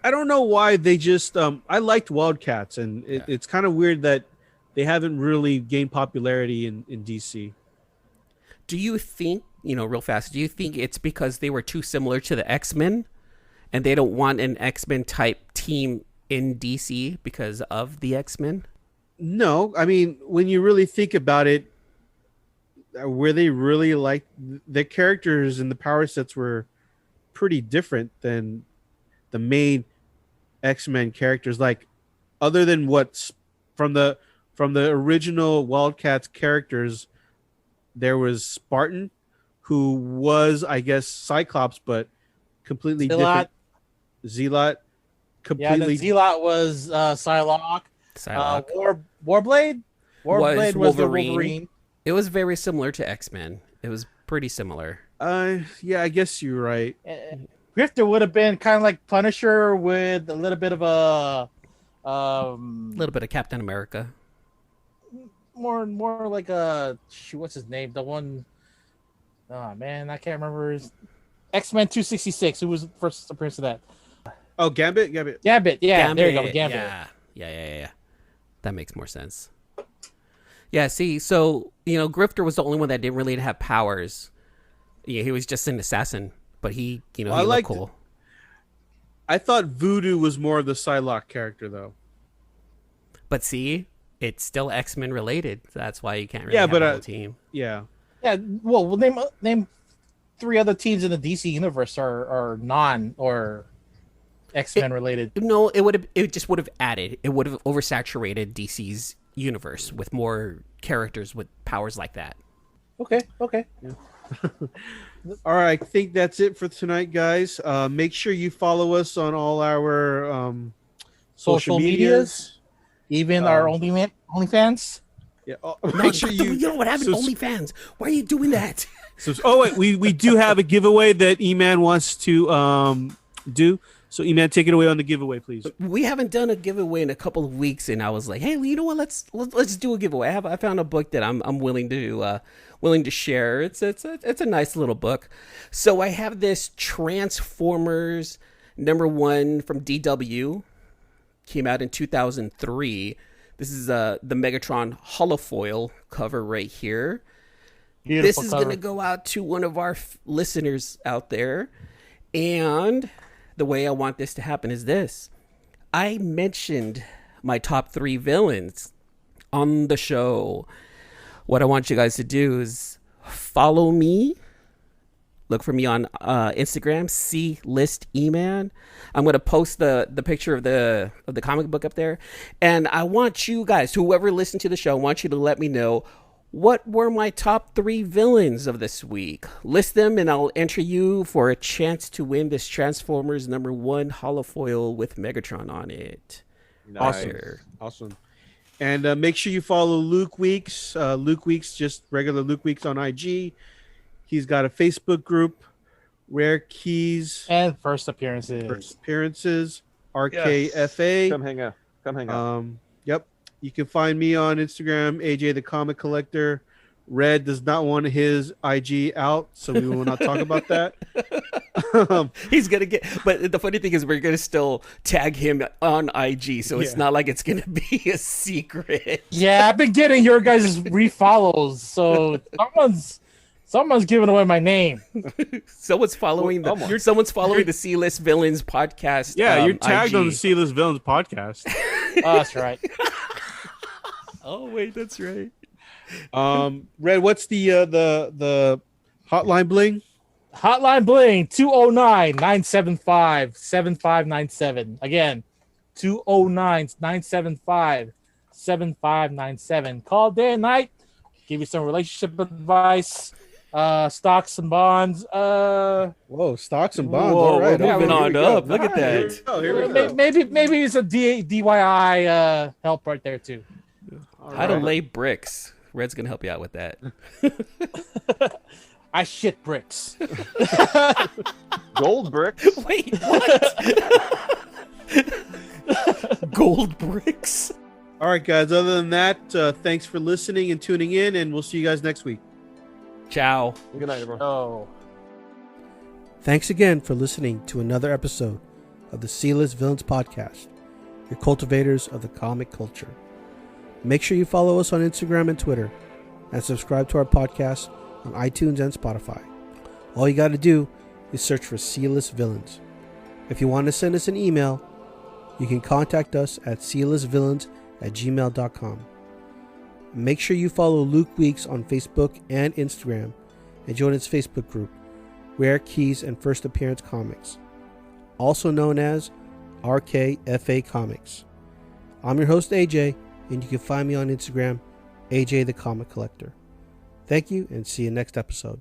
Speaker 1: I don't know why they just I liked Wildcats, and it's kind of weird that they haven't really gained popularity in DC.
Speaker 2: Do you think, real fast, do you think it's because they were too similar to the X-Men and they don't want an X-Men type team in DC because of the X-Men?
Speaker 1: No, I mean, when you really think about it, where they really like the characters and the power sets were pretty different than the main X-Men characters. Like, other than what's from the original Wildcats characters, there was Spartan, who was, I guess, Cyclops, but completely different. Zealot, completely.
Speaker 3: Yeah, the Zealot was Psylocke. Warblade. Warblade was the Wolverine.
Speaker 2: It was very similar to X-Men. It was pretty similar.
Speaker 1: Yeah, I guess you're right.
Speaker 3: Grifter would have been kind of like Punisher with a little bit of a
Speaker 2: little bit of Captain America.
Speaker 3: More like a what's his name? The one, oh man, I can't remember his X-Men 266. Who was the first appearance of that?
Speaker 1: Oh, Gambit.
Speaker 3: Yeah, Gambit. There you go, Gambit.
Speaker 2: Yeah. That makes more sense. Yeah, see, so Grifter was the only one that didn't really have powers. Yeah, he was just an assassin, but he looked cool.
Speaker 1: I thought Voodoo was more of the Psylocke character, though.
Speaker 2: But see, it's still X-Men related. So that's why you can't really have a whole team.
Speaker 1: Yeah.
Speaker 3: Yeah. Well, name 3 other teams in the DC universe are non or X-Men related.
Speaker 2: No, it just would have added. It would have oversaturated DC's universe with more characters with powers like that.
Speaker 3: Okay.
Speaker 1: Yeah. All right, I think that's it for tonight, guys. Make sure you follow us on all our social medias.
Speaker 3: Even our OnlyFans.
Speaker 1: Yeah.
Speaker 2: Make sure you know what happened to OnlyFans. Why are you doing that?
Speaker 1: Wait, we do have a giveaway that E-Man wants to do. So E-Man, take it away on the giveaway, please.
Speaker 2: We haven't done a giveaway in a couple of weeks, and I was like, hey, you know what? Let's do a giveaway. I found a book that I'm willing to share. It's a nice little book. So I have this Transformers #1 from DW. Came out in 2003. This is the Megatron holofoil cover right here.
Speaker 3: Beautiful
Speaker 2: this is
Speaker 3: cover.
Speaker 2: going to go out to one of our listeners out there. And the way I want this to happen is this. I mentioned my top 3 villains on the show. What I want you guys to do is follow me. Look for me on Instagram, CListEman. I'm going to post the picture of the comic book up there. And I want you guys, whoever listened to the show, I want you to let me know what were my top 3 villains of this week. List them and I'll enter you for a chance to win this Transformers #1 holofoil with Megatron on it.
Speaker 4: Nice.
Speaker 1: Awesome. And make sure you follow Luke Weeks. Luke Weeks, just regular Luke Weeks on IG. He's got a Facebook group, Rare Keys
Speaker 3: and First Appearances.
Speaker 1: RKFA.
Speaker 4: Come hang out.
Speaker 1: Yep. You can find me on Instagram, AJ the Comic Collector. Red does not want his IG out, so we will not talk about that.
Speaker 2: He's gonna get, but the funny thing is, we're gonna still tag him on IG, so it's not like it's gonna be a secret.
Speaker 3: Yeah, I've been getting your guys' refollows, so someone's giving away my name.
Speaker 2: Someone's following the C-List Villains podcast.
Speaker 1: Yeah, you're tagged
Speaker 2: IG.
Speaker 1: on the C-List Villains podcast.
Speaker 3: Oh, that's right.
Speaker 2: Oh wait, that's right.
Speaker 1: Red, what's the hotline bling?
Speaker 3: Hotline Bling 209-975-7597. Again, 209-975-7597. Call day and night. Give you some relationship advice, stocks and bonds.
Speaker 1: Whoa, stocks and bonds.
Speaker 2: Whoa,
Speaker 1: All right,
Speaker 2: we're moving
Speaker 1: okay,
Speaker 2: on
Speaker 1: here we go.
Speaker 2: up. Look at that.
Speaker 1: Here we go.
Speaker 3: Maybe it's a DIY help right there too.
Speaker 2: How to lay bricks. Red's gonna help you out with that.
Speaker 3: I shit bricks.
Speaker 4: Gold bricks.
Speaker 2: Wait, what? Gold bricks?
Speaker 1: All right, guys. Other than that, thanks for listening and tuning in, and we'll see you guys next week.
Speaker 2: Ciao.
Speaker 4: Good night, everyone.
Speaker 3: Oh.
Speaker 1: Thanks again for listening to another episode of the C-List Villains Podcast, your cultivators of the comic culture. Make sure you follow us on Instagram and Twitter, and subscribe to our podcast on iTunes and Spotify. All you got to do is search for C-List Villains. If you want to send us an email, you can contact us at clistvillains@gmail.com. Make sure you follow Luke Weeks on Facebook and Instagram, and join his Facebook group, Rare Keys and First Appearance Comics, also known as RKFA Comics. I'm your host AJ, and you can find me on Instagram, AJ the Comic Collector. Thank you, and see you next episode.